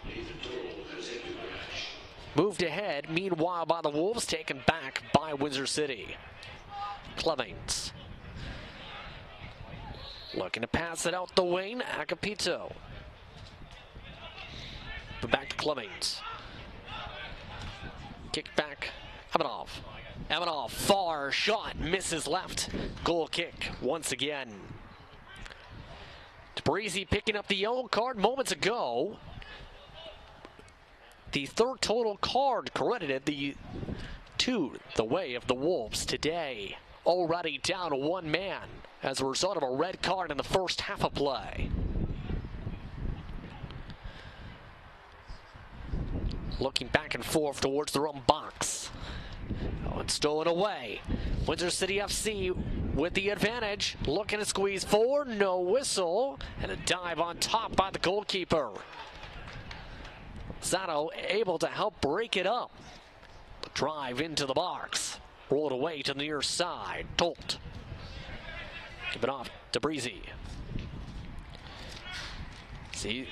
Moved ahead, meanwhile, by the Wolves, taken back by Windsor City. Clemens looking to pass it out the wing. Agapito. But back to Clemens. Kick back. Amanov. Amanov, far shot, misses left. Goal kick once again. Breezy picking up the yellow card moments ago. The third total card credited to the way of the Wolves today. Already down 1 man as a result of a red card in the first half of play. Looking back and forth towards their own box. Oh, it's stolen away. Windsor City FC with the advantage. Looking to squeeze forward, no whistle, and a dive on top by the goalkeeper. Zato able to help break it up. The drive into the box. Rolled away to the near side. Tolt. Give it off to Breezy. See,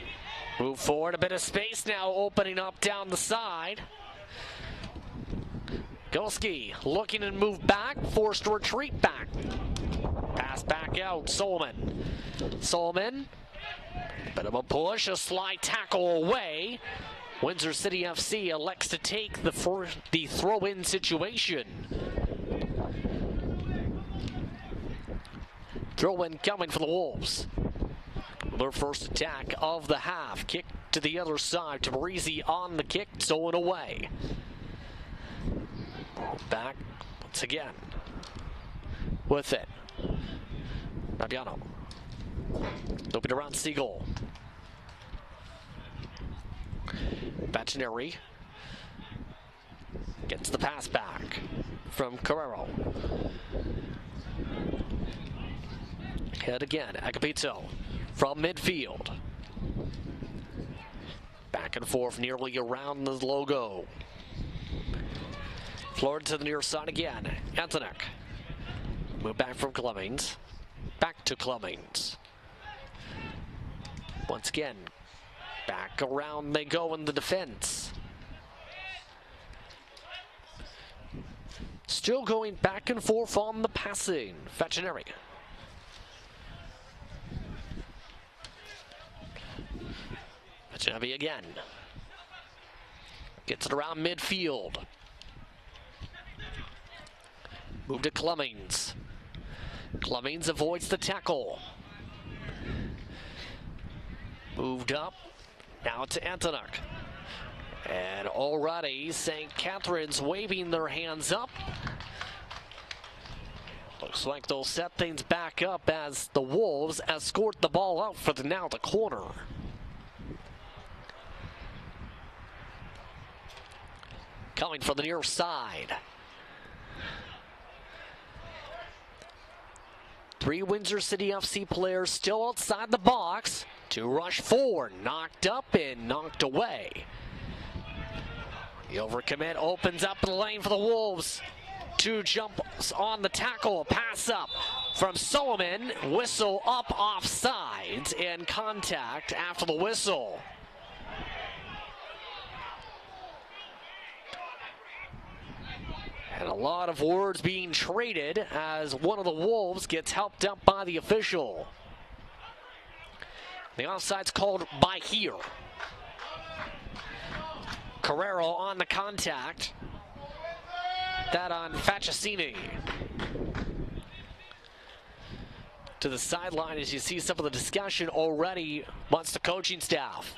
move forward, a bit of space now opening up down the side. Golski looking to move back, forced to retreat back. Pass back out, Solomon. Solomon, bit of a push, a slide tackle away. Windsor City FC elects to take the throw-in situation. Throw-in coming for the Wolves. Their first attack of the half. Kick to the other side. Tabrizi on the kick, stolen away. Back once again. With it. Fabiano. Looping around Siegel. Fagineri gets the pass back from Carrero. Head again, Agapito from midfield. Back and forth nearly around the logo. Floored to the near side again. Antonek. Move back from Clemens. Back to Clemens. Once again, back around they go in the defense. Still going back and forth on the passing. Fagineri. Fagineri again. Gets it around midfield. Move to Clemens. Clemens avoids the tackle. Moved up. Now to Antonek. And already St. Catherine's waving their hands up. Looks like they'll set things back up as the Wolves escort the ball out for the corner. Coming from the near side. 3 Windsor City FC players still outside the box to rush forward. Knocked up and knocked away. The overcommit opens up the lane for the Wolves. 2 jumps on the tackle. Pass up from Solomon. Whistle up offsides and contact after the whistle. And a lot of words being traded as one of the Wolves gets helped up by the official. The offside's called by here. Carrero on the contact. That on Facchini. To the sideline as you see some of the discussion already amongst the coaching staff.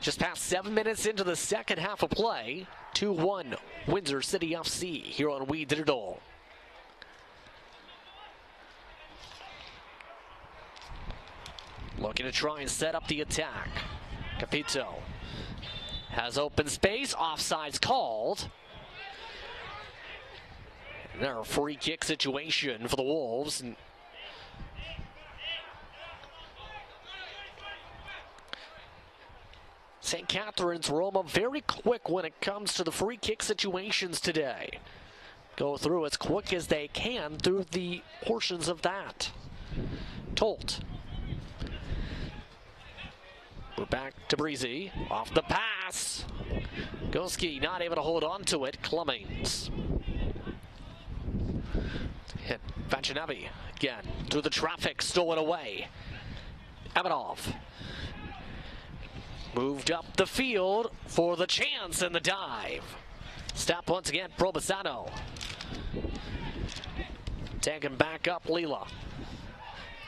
Just past 7 minutes into the second half of play. 2-1 Windsor City FC here on We Digital. looking to try and set up the attack. Capito has open space. Offside's called. And there, a free kick situation for the Wolves. And St. Catharines, Roma, very quick when it comes to the free kick situations today. Go through as quick as they can through the portions of that. Tolt. We're back to Breezy. Off the pass. Goski not able to hold on to it. Cummings. Hit Vachinavi again. Through the traffic, stolen away. Amadov. Moved up the field for the chance and the dive. Stop once again, Probasano. Taken back up, Lila.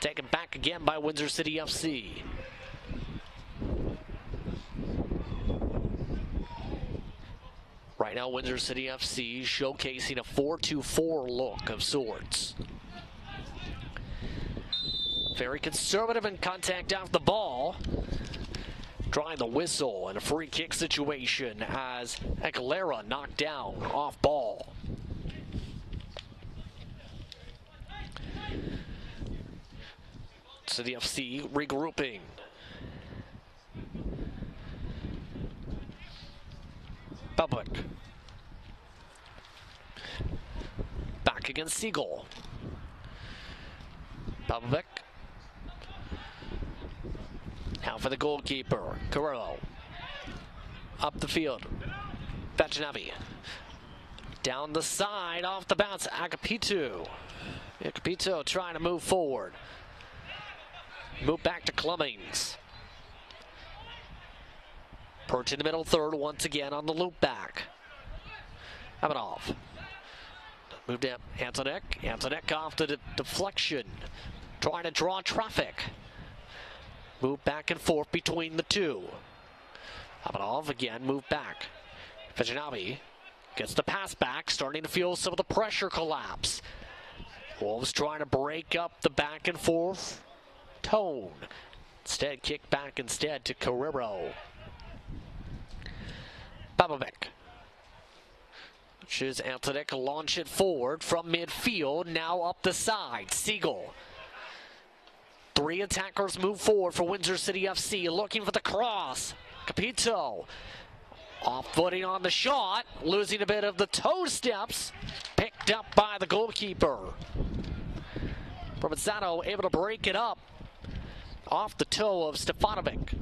Taken back again by Windsor City FC. Right now, Windsor City FC showcasing a 4-2-4 look of sorts. Very conservative in contact off the ball. Drawing the whistle in a free kick situation as Aguilera knocked down off ball. City FC regrouping. Public. Back against Siegel. Public. Now for the goalkeeper, Carrillo. Up the field, Vachinavi. Down the side, off the bounce, Agapito. Agapito trying to move forward. Move back to Cummings. Perch in the middle third once again on the loop back. Amadov. Moved down, Antonek. Antonek off the deflection. Trying to draw traffic. Move back and forth between the two. Amadov again, move back. Vachinavi gets the pass back, starting to feel some of the pressure collapse. Wolves trying to break up the back and forth tone. Instead, kick back instead to Carrillo. Babovic. Choose Antonek, launch it forward from midfield, now up the side. Siegel. Three attackers move forward for Windsor City FC, looking for the cross. Capito off-footing on the shot, losing a bit of the toe steps, picked up by the goalkeeper. Provenzano able to break it up off the toe of Stefanovic.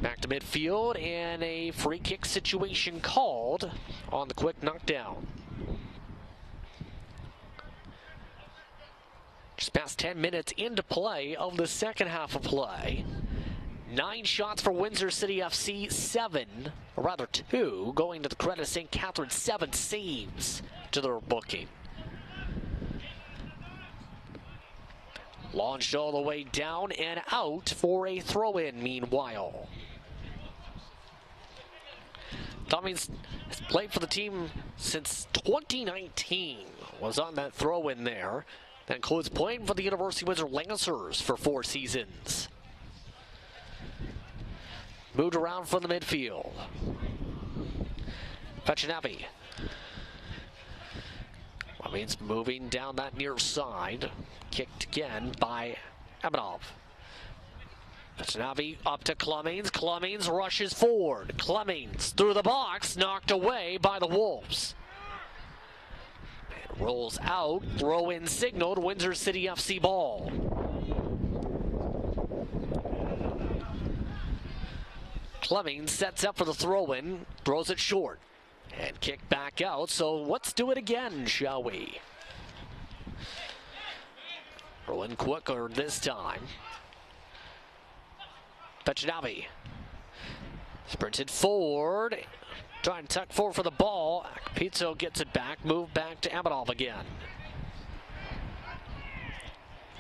Back to midfield, and a free kick situation called on the quick knockdown. Just past 10 minutes into play of the second half of play. 9 shots for Windsor City FC, 2 going to the credit of St. Catharines, 7 saves to their booking. Launched all the way down and out for a throw-in meanwhile. Cummings has played for the team since 2019, was on that throw-in there. That includes playing for the University of Windsor Lancers for 4 seasons. Moved around from the midfield. Vachinavi. Cummings moving down that near side. Kicked again by Amadov. Vachinavi up to Cummings. Cummings rushes forward. Cummings through the box, knocked away by the Wolves. Rolls out, throw-in signaled, Windsor City FC ball. Cummings sets up for the throw-in, throws it short, and kicked back out, so let's do it again, shall we? Rolling quicker this time. Vachinavi sprinted forward. Trying to tuck forward for the ball. Pizzo gets it back. Move back to Amadov again.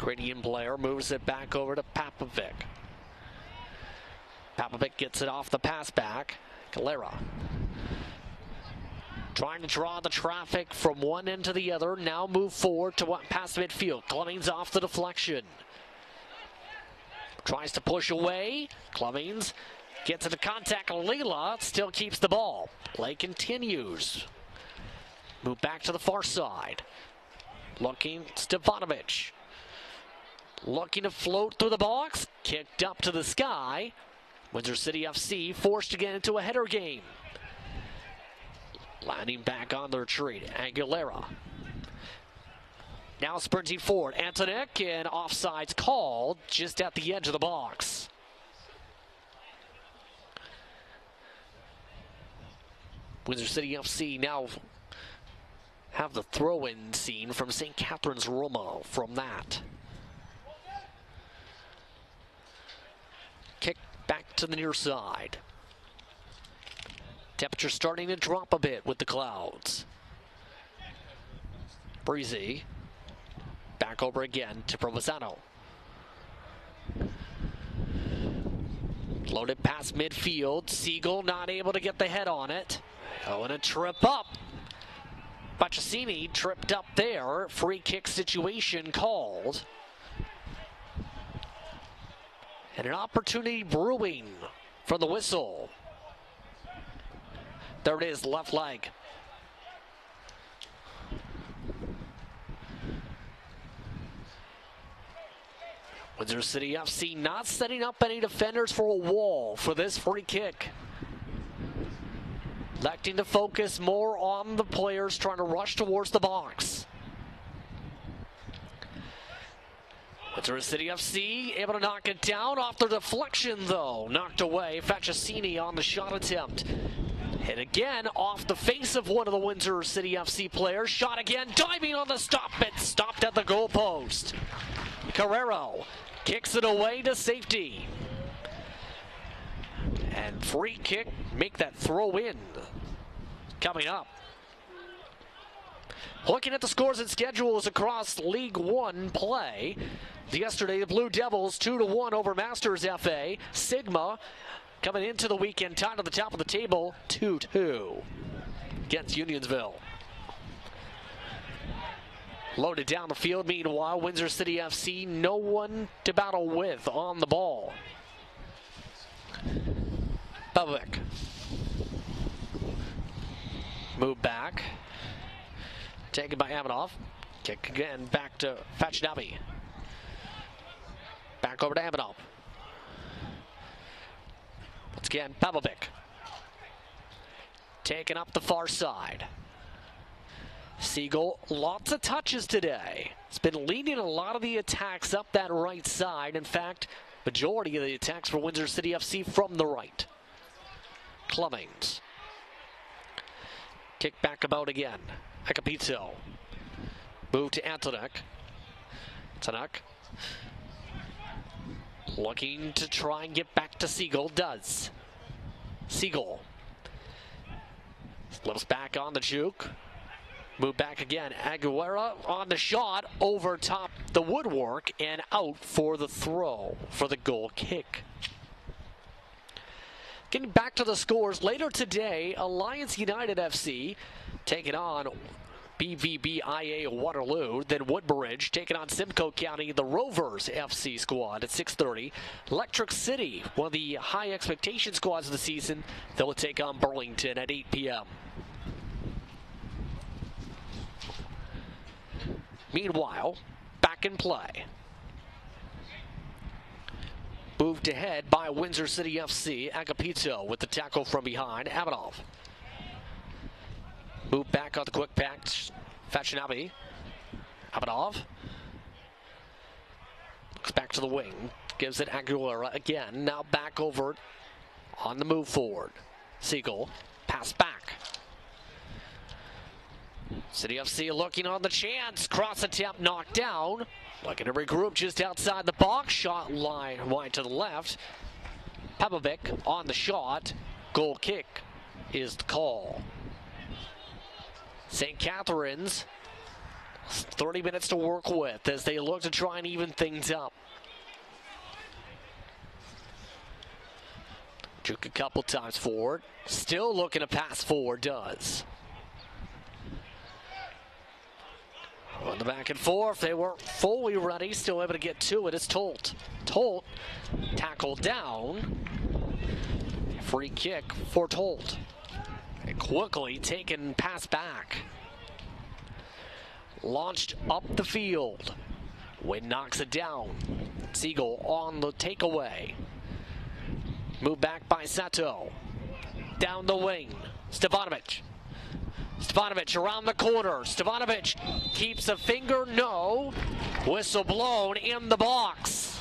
Gradian player moves it back over to Papovic. Papovic gets it off the pass back. Galera. Trying to draw the traffic from one end to the other. Now move forward to past midfield. Cummings off the deflection. Tries to push away. Clemens gets into contact. Leela still keeps the ball. Play continues. Move back to the far side. Looking, Stefanovic. Looking to float through the box. Kicked up to the sky. Windsor City FC forced to get into a header game. Landing back on the retreat. Aguilera. Now sprinting forward. Antonek, and offsides called just at the edge of the box. Windsor City FC now have the throw-in scene from St. Catharines Roma from that. Kick back to the near side. Temperature starting to drop a bit with the clouds. Breezy. Back over again to Provenzano. Loaded past midfield. Siegel not able to get the head on it. Oh, and a trip up. Baccassini tripped up there. Free kick situation called. And an opportunity brewing from the whistle. There it is, left leg. Windsor City FC not setting up any defenders for a wall for this free kick. Electing to focus more on the players trying to rush towards the box. Windsor City FC able to knock it down off the deflection though. Knocked away. Baccassini on the shot attempt. Hit again off the face of one of the Windsor City FC players. Shot again, diving on the stop. It stopped at the goal post. Carrero kicks it away to safety. And free kick, make that throw in. Coming up. Looking at the scores and schedules across League One play. Yesterday, the Blue Devils 2-1 over Masters FA. Sigma coming into the weekend tied at the top of the table 2-2 against Unionsville. Loaded down the field, meanwhile, Windsor City FC, no one to battle with on the ball. Bublik. Move back. Taken by Amanoff. Kick again back to Fachnabi. Back over to Amanoff. Once again, Pavlovic. Taken up the far side. Siegel, lots of touches today. It's been leading a lot of the attacks up that right side. In fact, majority of the attacks for Windsor City FC from the right. Clemens. Kick back about again. Agapito. Move to Antonek. Tanak. Looking to try and get back to Siegel. Does. Siegel. Slips back on the juke. Move back again. Aguilera on the shot. Over top the woodwork and out for the throw for the goal kick. Getting back to the scores later today, Alliance United FC taking on BVBIA Waterloo, then Woodbridge taking on Simcoe County, the Rovers FC squad at 6:30. Electric City, one of the high expectation squads of the season, they'll take on Burlington at 8 p.m. Meanwhile, back in play. Moved ahead by Windsor City FC. Agapito with the tackle from behind. Avanov. Move back on the quick patch. Fashionabi. Avanov. Looks back to the wing. Gives it Aguilera again. Now back over on the move forward. Siegel. Pass back. City FC looking on the chance. Cross attempt knocked down. Looking to regroup just outside the box. Shot line wide to the left. Pavlovic on the shot. Goal kick is the call. St. Catharines, 30 minutes to work with as they look to try and even things up. Juke a couple times forward. Still looking to pass forward, does. On the back and forth, they weren't fully ready, still able to get to it. It's Tolt. Tolt tackled down. Free kick for Tolt. And quickly taken pass back. Launched up the field. Wynn knocks it down. Siegel on the takeaway. Moved back by Sato. Down the wing. Stefanovic. Stefanovic around the corner. Stefanovic keeps a finger. No. Whistle blown in the box.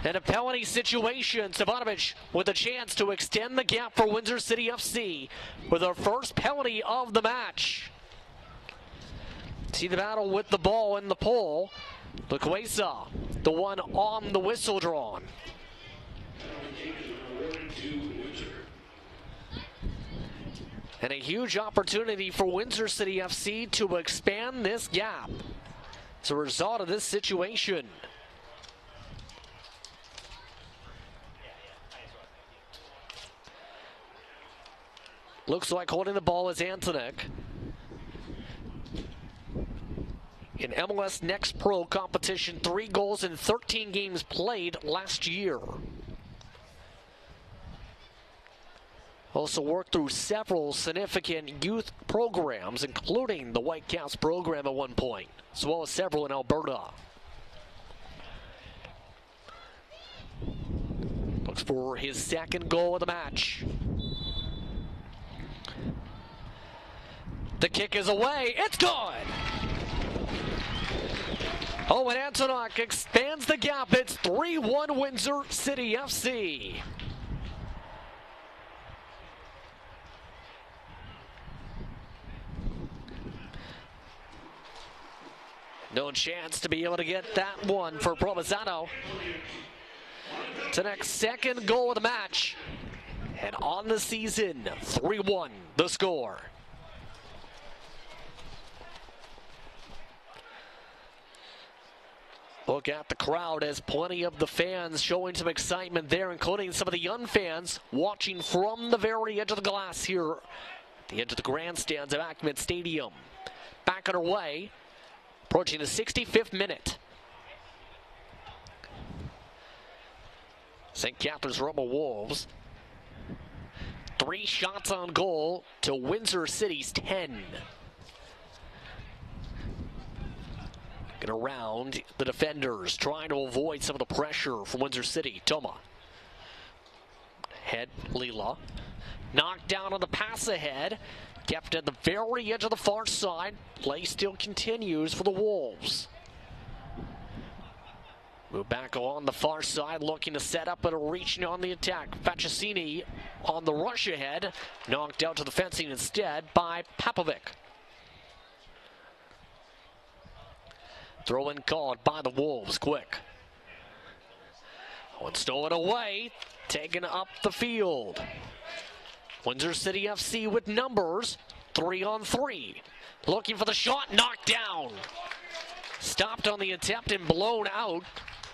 In a penalty situation, Stefanovic with a chance to extend the gap for Windsor City FC with their first penalty of the match. See the battle with the ball in the pole. Lukwesa, the one on the whistle drawn. And a huge opportunity for Windsor City FC to expand this gap as a result of this situation. Looks like holding the ball is Antonik. In MLS Next Pro competition, 3 goals in 13 games played last year. Also worked through several significant youth programs, including the Whitecaps program at one point, as well as several in Alberta. Looks for his second goal of the match. The kick is away. It's good! Oh, and Antonik expands the gap. It's 3-1 Windsor City FC. No chance to be able to get that one for Provenzano. Tonek's second goal of the match. And on the season, 3-1 the score. Look at the crowd as plenty of the fans showing some excitement there, including some of the young fans watching from the very edge of the glass here at the edge of the grandstands of Ackman Stadium. Back on our way, approaching the 65th minute. St. Catharines Roma Wolves. 3 shots on goal to Windsor City's 10. Get around the defenders, trying to avoid some of the pressure from Windsor City. Toma. Head, Lila. Knocked down on the pass ahead. Kept at the very edge of the far side. Play still continues for the Wolves. Move back along the far side, looking to set up and reaching on the attack. Faccini on the rush ahead. Knocked out to the fencing instead by Papovic. Throw in called by the Wolves, quick. Oh, it's stolen away, taken up the field. Windsor City FC with numbers, 3-on-3. Looking for the shot, knocked down. Stopped on the attempt and blown out.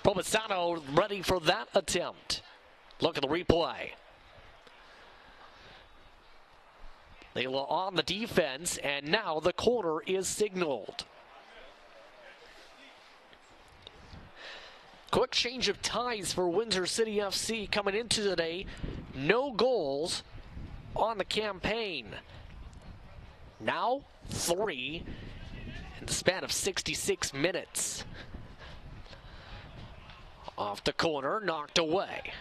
Provenzano ready for that attempt. Look at the replay. They were on the defense, and now the corner is signaled. Quick change of ties for Windsor City FC coming into today. No goals on the campaign. Now 3 in the span of 66 minutes. Off the corner, knocked away.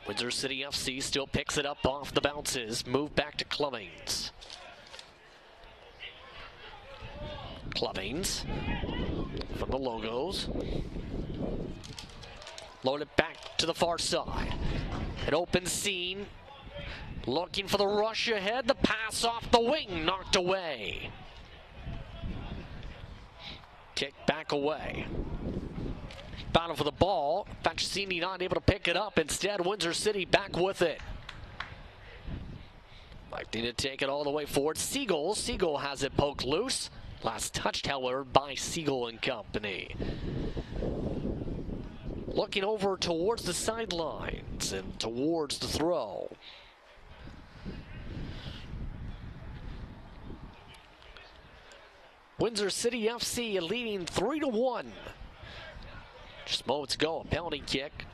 Windsor City FC still picks it up off the bounces. Move back to Clubbings. Clubbings from the Logos. Loaded back to the far side. An open scene. Looking for the rush ahead. The pass off the wing. Knocked away. Kick back away. Battle for the ball. Faccini not able to pick it up. Instead, Windsor City back with it. Likely to take it all the way forward. Siegel. Siegel has it poked loose. Last touched, however, by Siegel and company. Looking over towards the sidelines and towards the throw. Windsor City FC leading 3-1. Just moments ago, a penalty kick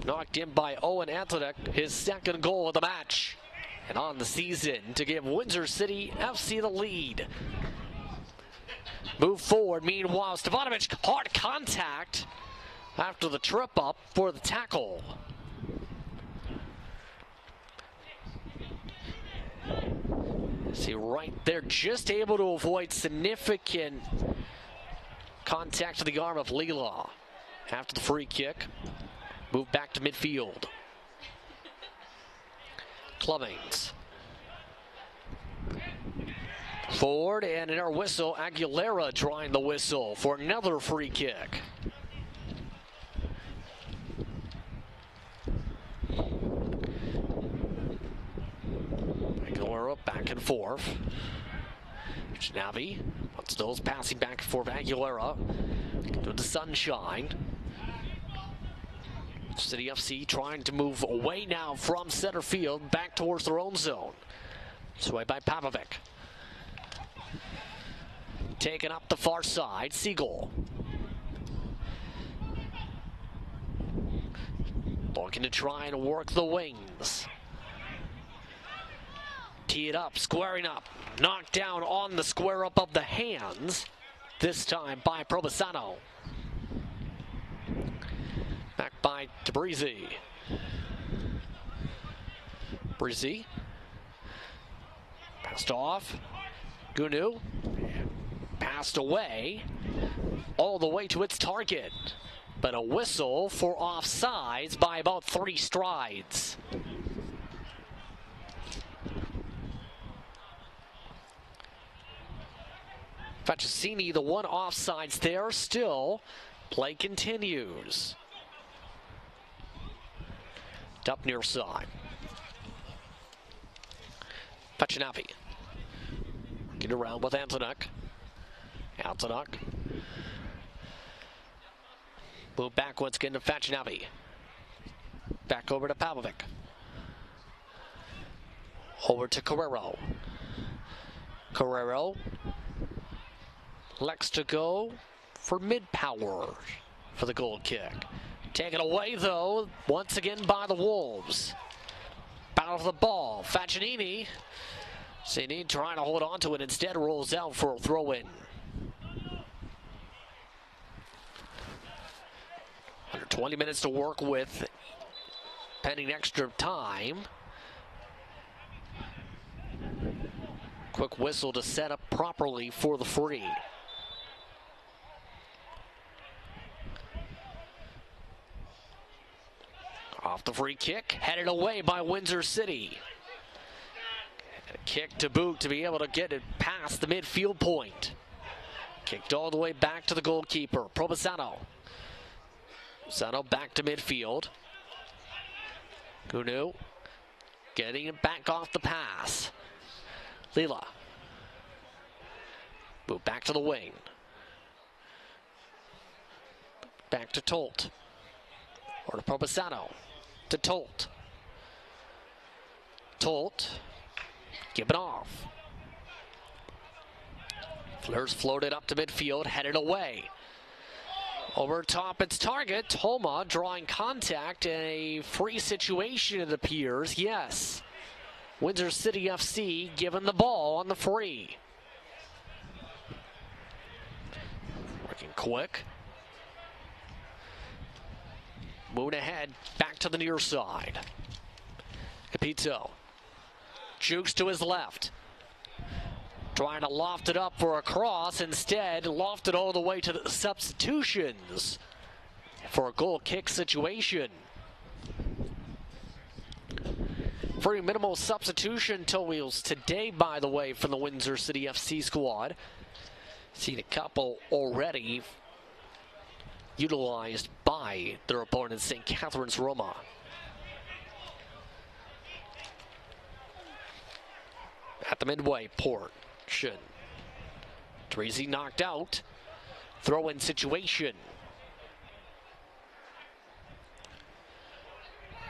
knocked in by Owen Antonek, his second goal of the match. And on the season to give Windsor City FC the lead. Move forward, meanwhile, Stefanovic, hard contact after the trip up for the tackle. See right there, just able to avoid significant contact to the arm of Lila. After the free kick, move back to midfield. Clubbings. Forward and in our whistle, Aguilera drawing the whistle for another free kick. Aguilera back and forth. Navi wants those passing back and forth. Aguilera to the sunshine. City FC trying to move away now from center field back towards their own zone. Sway by Pavovic. Taken up the far side, Siegel. Looking to try and work the wings. Tee it up, squaring up. Knocked down on the square up of the hands. This time by Probasano. Back by DeBreezy. Breezy. Passed off. Gunu. Passed away. All the way to its target. But a whistle for offsides by about 3 strides. Faccini, the one offsides there. Still, play continues. Up near side. Pachinavi. Get around with Antonek. Antonek. Move back once again to Faccinavi. Back over to Pavovic. Over to Carrero. Carrero. Likes to go for mid-power for the goal kick. Taken away, though, once again by the Wolves. Battle of the ball. Faccini. Cini trying to hold on to it, instead rolls out for a throw-in. Under 20 minutes to work with, pending extra time. Quick whistle to set up properly for the free. Off the free kick, headed away by Windsor City. A kick to boot to be able to get it past the midfield point. Kicked all the way back to the goalkeeper, Probasano. Sano back to midfield. Gunu getting it back off the pass. Lila. Move back to the wing. Back to Tolt. Or to Probasano. To Tolt. Tolt. Give it off. Flares floated up to midfield, headed away. Over top its target, Homa drawing contact in a free situation, it appears. Yes. Windsor City FC given the ball on the free. Working quick. Moving ahead, back to the near side. Capito. Jukes to his left. Trying to loft it up for a cross. Instead, lofted all the way to the substitutions for a goal kick situation. Very minimal substitution totals today, by the way, from the Windsor City FC squad. Seen a couple already utilized by their opponent, St. Catharines Roma. At the midway portion. Treasy knocked out. Throw-in situation.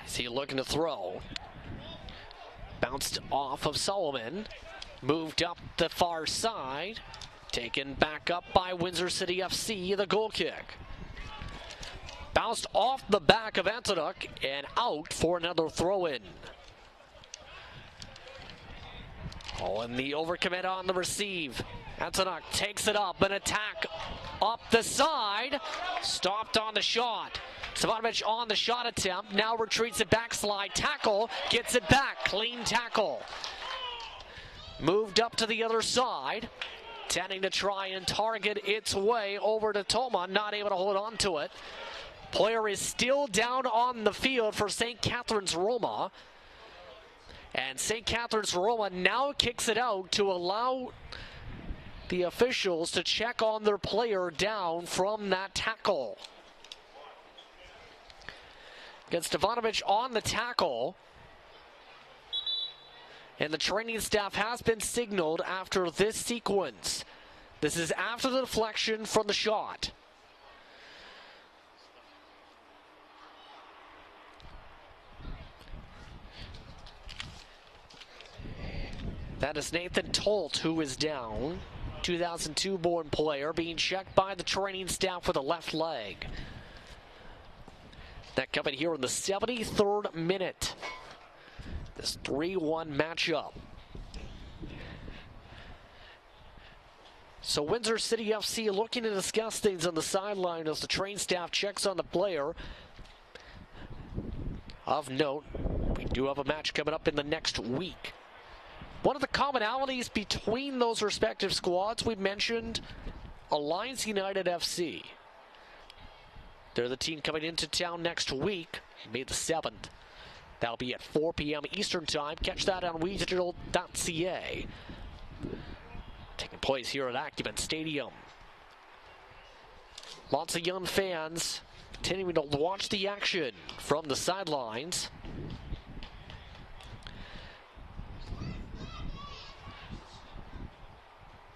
Is he looking to throw? Bounced off of Solomon. Moved up the far side. Taken back up by Windsor City FC, the goal kick. Bounced off the back of Antonuk and out for another throw-in. Oh, and the overcommit on the receive. Antonuk takes it up, an attack up the side. Stopped on the shot. Savanovic on the shot attempt, now retreats it backslide, tackle, gets it back, clean tackle. Moved up to the other side, tending to try and target its way over to Toma, not able to hold on to it. Player is still down on the field for St. Catharines Roma. And St. Catharines Roma now kicks it out to allow the officials to check on their player down from that tackle. Gets Stefanovic on the tackle. And the training staff has been signaled after this sequence. This is after the deflection from the shot. That is Nathan Tolt, who is down. 2002 born player being checked by the training staff with a left leg. That coming here in the 73rd minute. This 3-1 matchup. So Windsor City FC looking to discuss things on the sideline as the training staff checks on the player. Of note, we do have a match coming up in the next week. One of the commonalities between those respective squads, we've mentioned Alliance United FC. They're the team coming into town next week, May the 7th. That'll be at 4 p.m. Eastern Time. Catch that on WeDigital.ca. Taking place here at Acumen Stadium. Lots of young fans continuing to watch the action from the sidelines.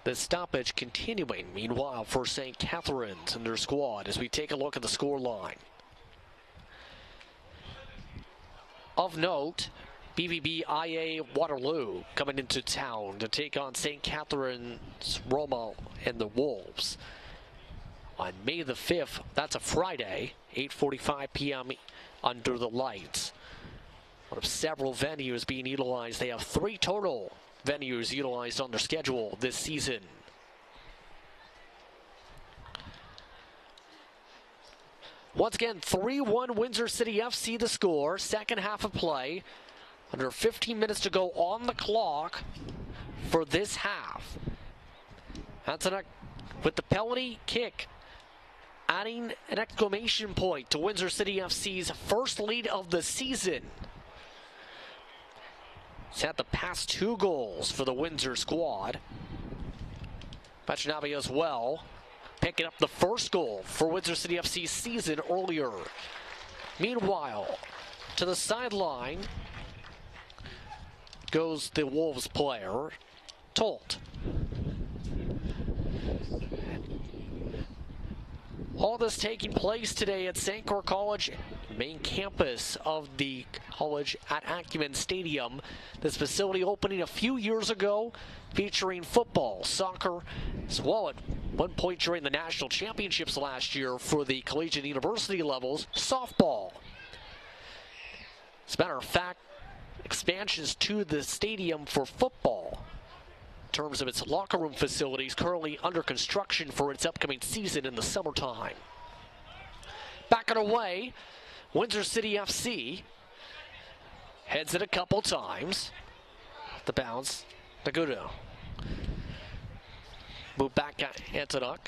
The stoppage continuing, meanwhile, for St. Catharines and their squad as we take a look at the scoreline. Of note, BVB IA Waterloo coming into town to take on St. Catharines Roma and the Wolves. On May the 5th, that's a Friday, 8:45 p.m. under the lights. One of several venues being utilized. They have 3 total venues utilized on their schedule this season. Once again, 3-1 Windsor City FC the score. Second half of play. Under 15 minutes to go on the clock for this half. Antonuk with the penalty kick, adding an exclamation point to Windsor City FC's first lead of the season. He's had the past 2 goals for the Windsor squad. Pachinavi as well, picking up the first goal for Windsor City FC's season earlier. Meanwhile, to the sideline goes the Wolves player, Tolt. All this taking place today at St. Clair College, main campus of the college at Acumen Stadium. This facility opening a few years ago, featuring football, soccer, as well at one point during the national championships last year for the collegiate university levels, softball. As a matter of fact, expansions to the stadium for football in terms of its locker room facilities currently under construction for its upcoming season in the summertime. Back and away, Windsor City FC heads it a couple times. The bounce, Nagudo. Move back at Antonuk.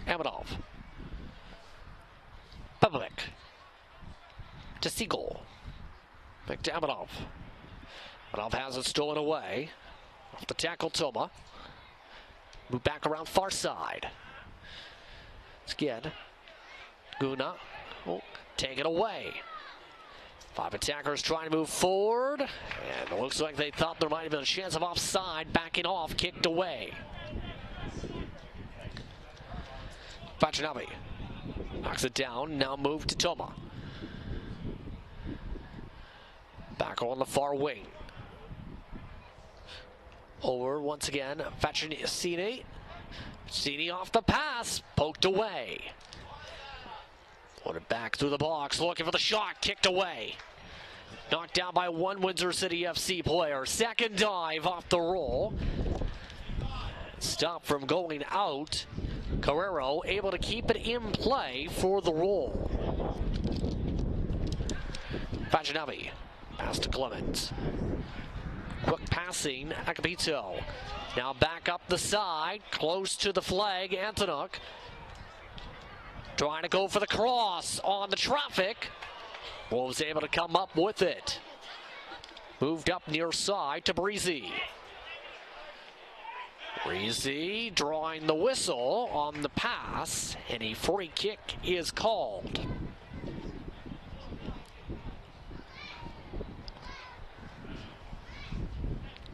Amadov. Papovic. To Siegel. Back to Amadov. Amadov has it stolen away. Off the tackle, Toma. Move back around far side. Again. Guna. Oh, take it away. 5 attackers trying to move forward. And it looks like they thought there might have been a chance of offside. Backing off, kicked away. Pachinavi knocks it down. Now move to Toma. Back on the far wing. Over once again, Faccinicini Cini off the pass, poked away. Put it back through the box, looking for the shot, kicked away. Knocked down by one Windsor City FC player. Second dive off the roll. Stop from going out. Carrero able to keep it in play for the roll. Fajinavi, pass to Clemens. Quick passing, Agapito. Now back up the side, close to the flag, Antonuk. Trying to go for the cross on the traffic. Was able to come up with it. Moved up near side to Breezy. Breezy drawing the whistle on the pass, and a free kick is called.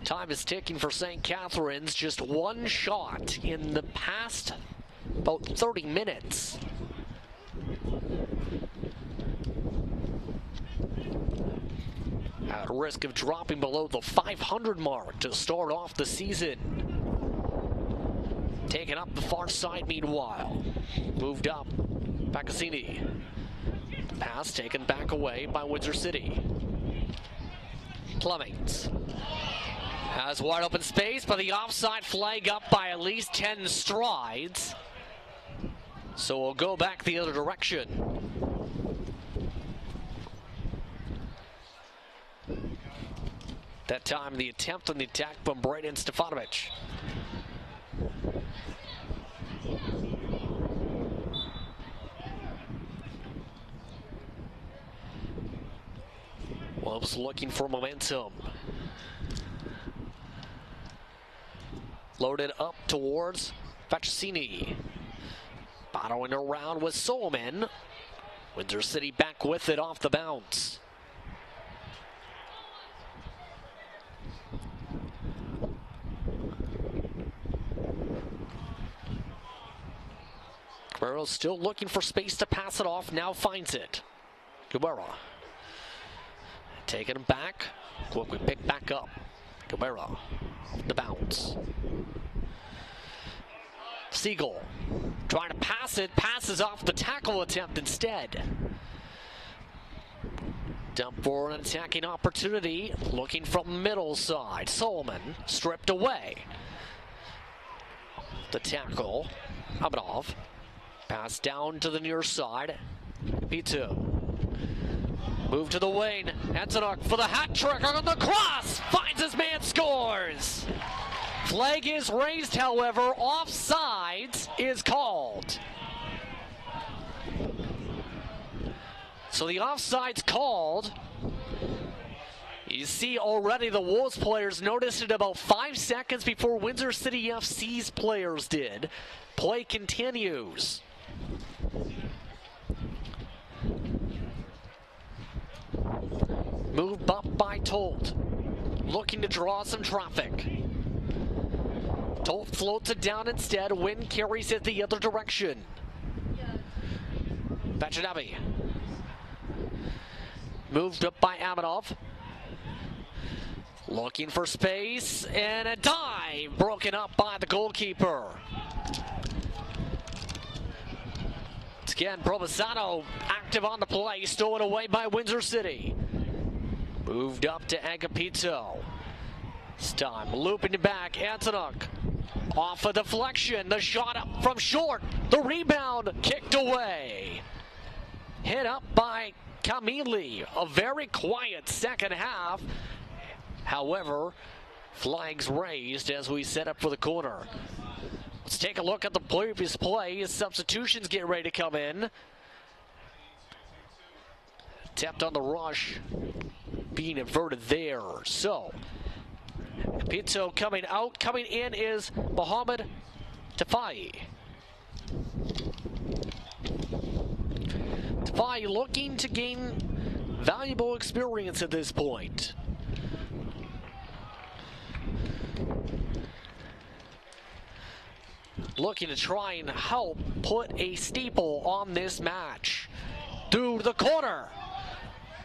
Time is ticking for St. Catharines. Just one shot in the past about 30 minutes. At risk of dropping below the 500 mark to start off the season. Taking up the far side meanwhile. Moved up. Baccassini. Pass taken back away by Windsor City. Clemens. Has wide open space, but the offside flag up by at least 10 strides. So we'll go back the other direction. That time the attempt on the attack from Braden Stefanovic. Wolves looking for momentum. Loaded up towards Faccini. Battling around with Solomon. Windsor City back with it off the bounce. Guerrero still looking for space to pass it off, now finds it. Guerrero. Taking him back, quickly picked back up. Guerrero, off the bounce. Siegel, trying to pass it, passes off the tackle attempt instead. Dump for an attacking opportunity, looking from middle side. Solomon, stripped away. The tackle, Abadov. Pass down to the near side. P2. Move to the wing. Antonuk for the hat trick on the cross. Finds his man, scores. Flag is raised, however. Offsides is called. So the offside's called. You see already the Wolves players noticed it about 5 seconds before Windsor City FC's players did. Play continues. Moved up by Tolt. Looking to draw some traffic. Tolt floats it down instead. Wind carries it the other direction. Vachinavi. Moved up by Amadov. Looking for space, and a dive broken up by the goalkeeper. Again, Provenzano active on the play, stolen away by Windsor City. Moved up to Agapito. This time, looping it back, Antonuk. Off a deflection, the shot up from short. The rebound kicked away. Hit up by Camille. A very quiet second half. However, flags raised as we set up for the corner. Let's take a look at the previous play as substitutions get ready to come in. Tapped on the rush, being inverted there. So, Pinto coming out. Coming in is Mohamed Tafai. Tafai looking to gain valuable experience at this point. Looking to try and help put a steeple on this match. Through the corner.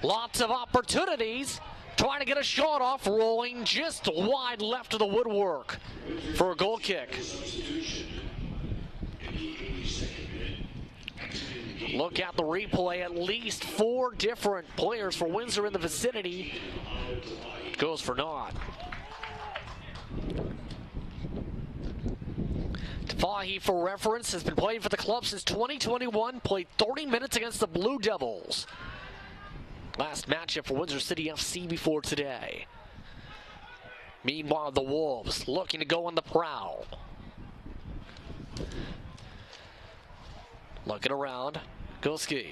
Lots of opportunities. Trying to get a shot off, rolling just wide left of the woodwork for a goal kick. Look at the replay. At least 4 different players for Windsor in the vicinity. Goes for naught. Fahy, for reference, has been playing for the club since 2021. Played 30 minutes against the Blue Devils. Last matchup for Windsor City FC before today. Meanwhile, the Wolves looking to go on the prowl. Looking around. Gulski.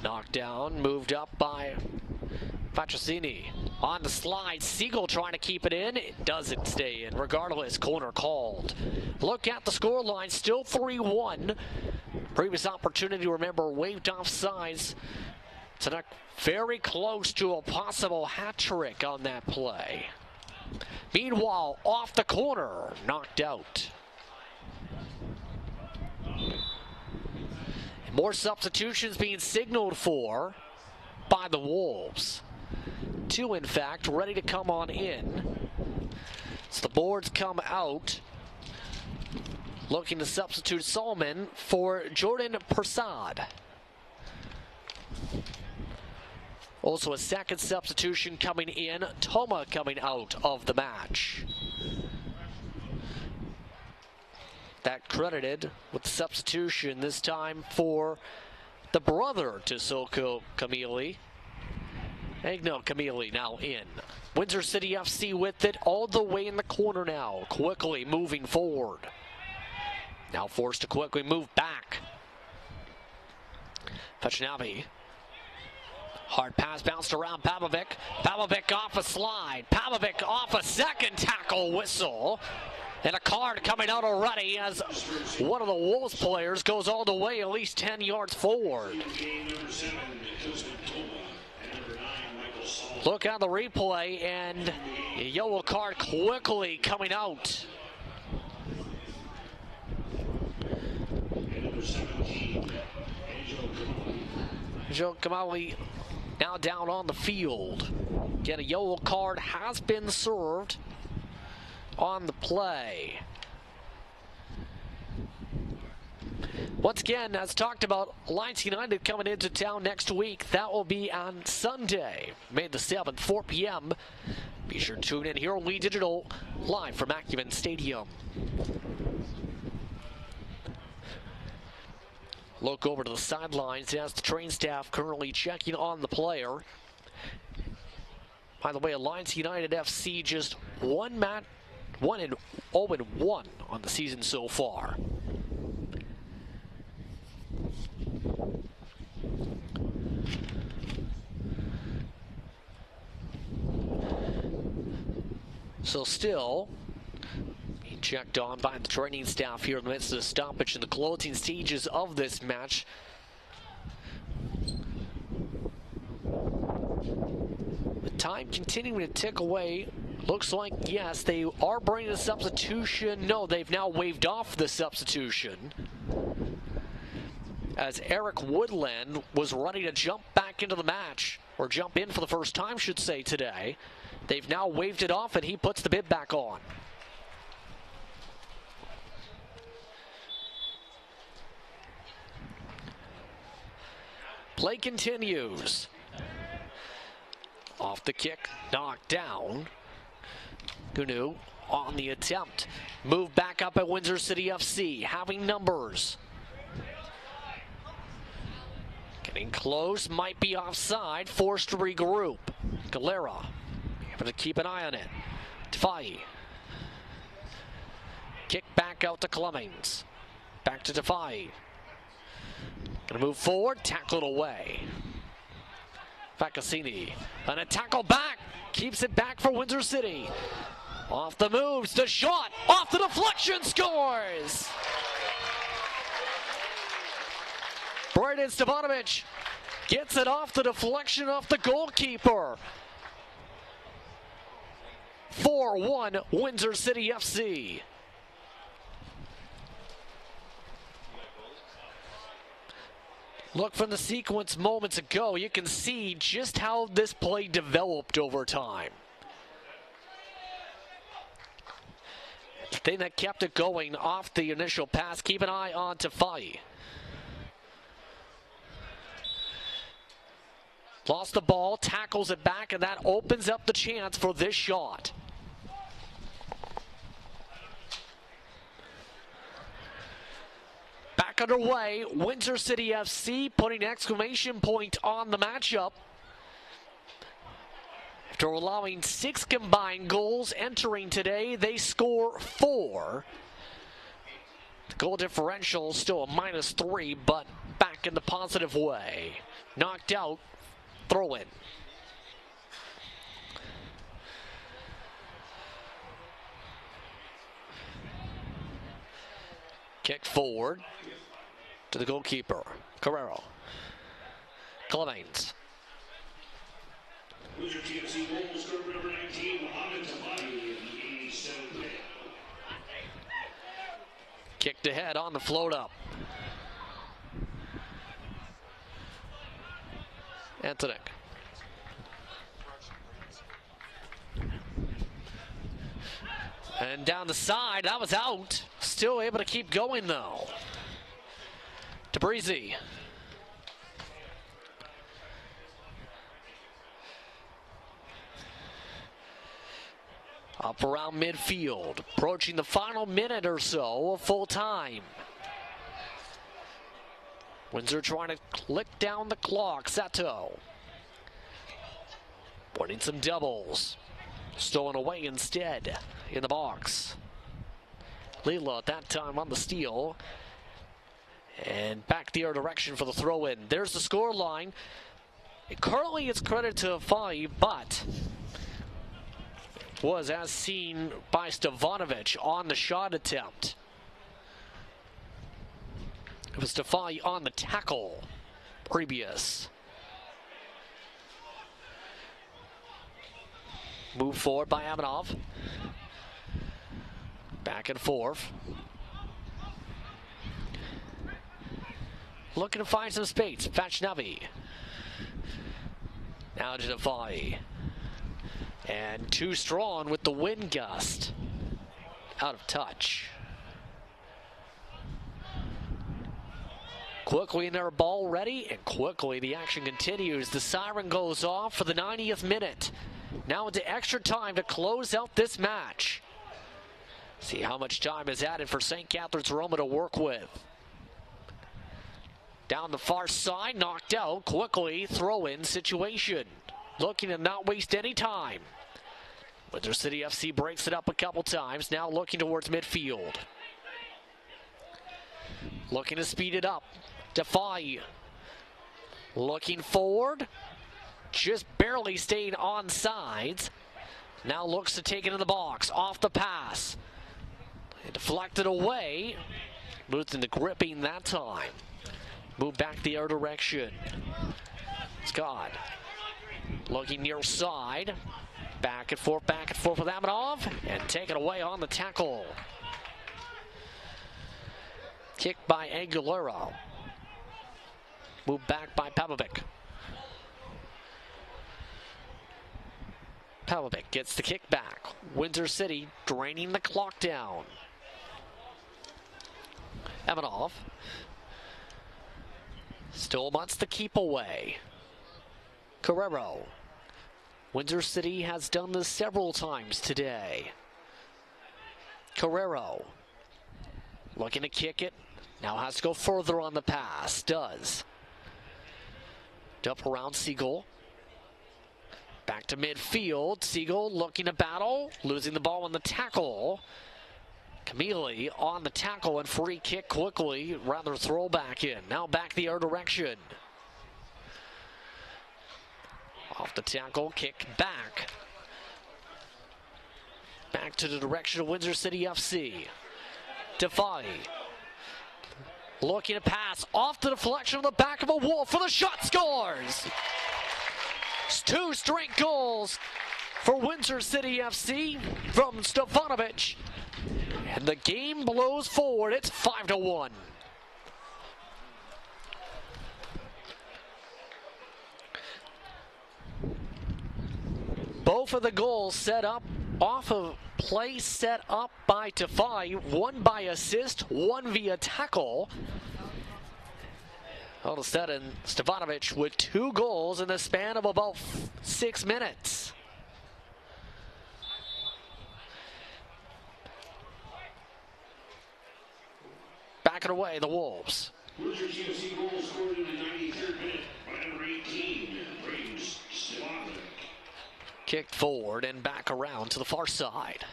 Knocked down, moved up by Patricini. On the slide, Siegel trying to keep it in. It doesn't stay in. Regardless, corner called. Look at the scoreline, still 3-1. Previous opportunity, remember, waved off sides. So very close to a possible hat trick on that play. Meanwhile, off the corner, knocked out. And more substitutions being signaled for by the Wolves. 2, in fact, ready to come on in. So the boards come out. Looking to substitute Solomon for Jordan Persad. Also a second substitution coming in. Toma coming out of the match. That credited with the substitution this time for the brother to Soko Camille. Egno Camille now in. Windsor City FC with it all the way in the corner now. Quickly moving forward. Now forced to quickly move back. Fetchnavi. Hard pass bounced around Pavovic. Pavovic off a slide. Pavovic off a second tackle whistle. And a card coming out already as one of the Wolves players goes all the way at least 10 yards forward. Look at the replay, and a yellow card quickly coming out. Joe Kamali now down on the field. Again, a yellow card has been served on the play. Once again, as talked about, Alliance United coming into town next week. That will be on Sunday, May the 7th, 4 p.m. Be sure to tune in here on Lee Digital, live from Acumen Stadium. Look over to the sidelines as the train staff currently checking on the player. By the way, Alliance United FC just 1-0-1 on the season so far. So still being checked on by the training staff here in the midst of the stoppage in the closing stages of this match. The time continuing to tick away. Looks like, yes, they are bringing a substitution. No, they've now waved off the substitution, as Eric Woodland was ready to jump back into the match, or jump in for the first time, should say, today. They've now waved it off, and he puts the bib back on. Play continues. Off the kick, knocked down. Gunu on the attempt. Move back up at Windsor City FC, having numbers. Getting close, might be offside, forced to regroup. Galera, having to keep an eye on it. Tafai. Kick back out to Clemmings. Back to Tafai. Gonna move forward, tackled away. Faccassini, and a tackle back, keeps it back for Windsor City. Off the moves, the shot, off the deflection, scores! Brayden Stevanovic gets it off the deflection off the goalkeeper. 4-1 Windsor City FC. Look, from the sequence moments ago, you can see just how this play developed over time. The thing that kept it going off the initial pass. Keep an eye on Tafai. Lost the ball, tackles it back, and that opens up the chance for this shot. Back underway, Windsor City FC putting an exclamation point on the matchup. After allowing 6 combined goals entering today, they score 4. The goal differential still a -3, but back in the positive way. Knocked out, throw in. Kick forward to the goalkeeper, Carrero. Clemens. Kicked ahead on the float up. Antonik. And down the side, that was out. Still able to keep going though. DeBreezy. Up around midfield, approaching the final minute or so of full time. Windsor trying to click down the clock. Sato. Winning some doubles. Stolen away instead in the box. Lila at that time on the steal. And back the other direction for the throw in. There's the score line. Currently it's credit to Fai, but was as seen by Stefanovic on the shot attempt. It was Stefani on the tackle previous. Move forward by Aminov. Back and forth. Looking to find some space. Fashnavi. Now to Defai. And too strong with the wind gust. Out of touch. Quickly in their ball ready, and quickly the action continues. The siren goes off for the 90th minute. Now into extra time to close out this match. See how much time is added for St. Catharines Roma to work with. Down the far side, knocked out, quickly throw-in situation. Looking to not waste any time. Windsor City FC breaks it up a couple times, now looking towards midfield. Looking to speed it up. Defy. Looking forward. Just barely staying on sides. Now looks to take it in the box. Off the pass. And deflected away. Moved into gripping that time. Move back the other direction. Scott. Looking near side. Back and forth with Aminov. And taken away on the tackle. Kick by Angulero. Move back by Pavlovic. Pavlovic gets the kick back. Windsor City draining the clock down. Aminov still wants to keep away. Carrero. Windsor City has done this several times today. Carrero looking to kick it. Now has to go further on the pass. Does. Up around Siegel. Back to midfield. Siegel looking to battle. Losing the ball on the tackle. Camille on the tackle and free kick quickly. Rather throw back in. Now back the other direction. Off the tackle. Kick back. Back to the direction of Windsor City FC. Defy. Looking to pass off the deflection on the back of a wall for the shot. Scores! It's 2 straight goals for Windsor City FC from Stefanovic. And the game blows forward. It's 5-1. Both of the goals set up off of play set up by Tafai, one by assist, one via tackle. All of a sudden, Stefanovic with 2 goals in the span of about 6 minutes. Backing away, the Wolves. Windsor FC goal scored in the 93rd minute by number 18, James Stefanovic. Kicked forward and back around to the far side.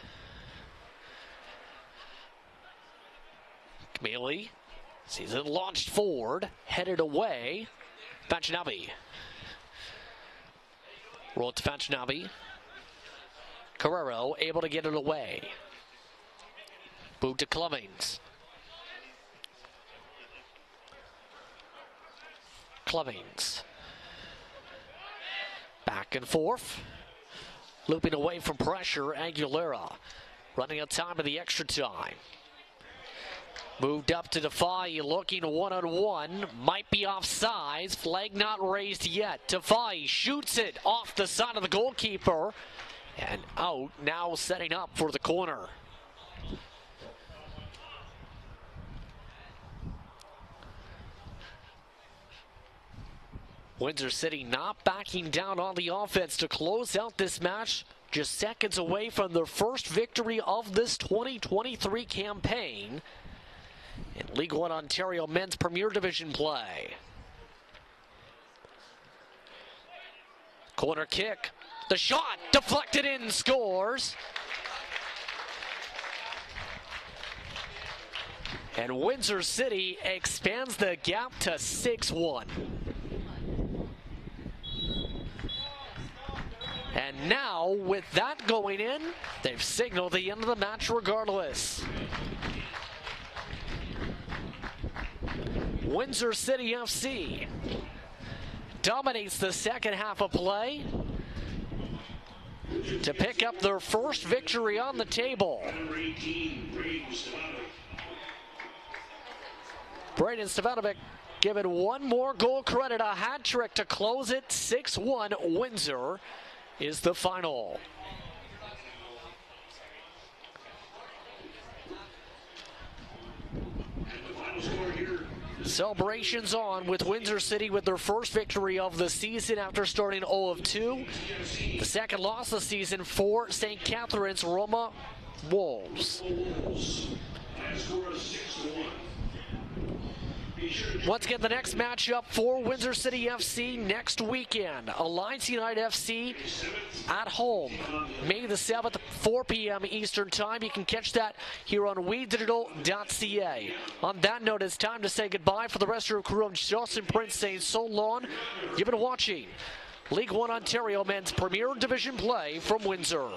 Camille sees it launched forward, headed away. Fancinabi. Roll it to Fancinabi. Carrero able to get it away. Boot to Cummings. Cummings. Back and forth. Looping away from pressure, Aguilera. Running out time of the extra time. Moved up to Defy, looking one-on-one. Might be offsides. Flag not raised yet. Defy shoots it off the side of the goalkeeper. And out, now setting up for the corner. Windsor City not backing down on the offense to close out this match. Just seconds away from their first victory of this 2023 campaign in League One Ontario Men's Premier Division play. Corner kick. The shot deflected in, scores. And Windsor City expands the gap to 6-1. And now, with that going in, they've signaled the end of the match regardless. Windsor City FC dominates the second half of play to pick up their first victory on the table. Braden Stefanovic given one more goal credit, a hat trick to close it. 6-1 Windsor is the final. Celebrations on with Windsor City with their first victory of the season after starting 0 of 2. The second loss of the season for St. Catharines Roma Wolves. Once again, the next matchup for Windsor City FC next weekend. Alliance United FC at home, May the 7th, 4 p.m. Eastern Time. You can catch that here on WeDigital.ca. On that note, it's time to say goodbye for the rest of your crew. I'm Justin Prince saying so long. You've been watching League One Ontario Men's Premier Division play from Windsor.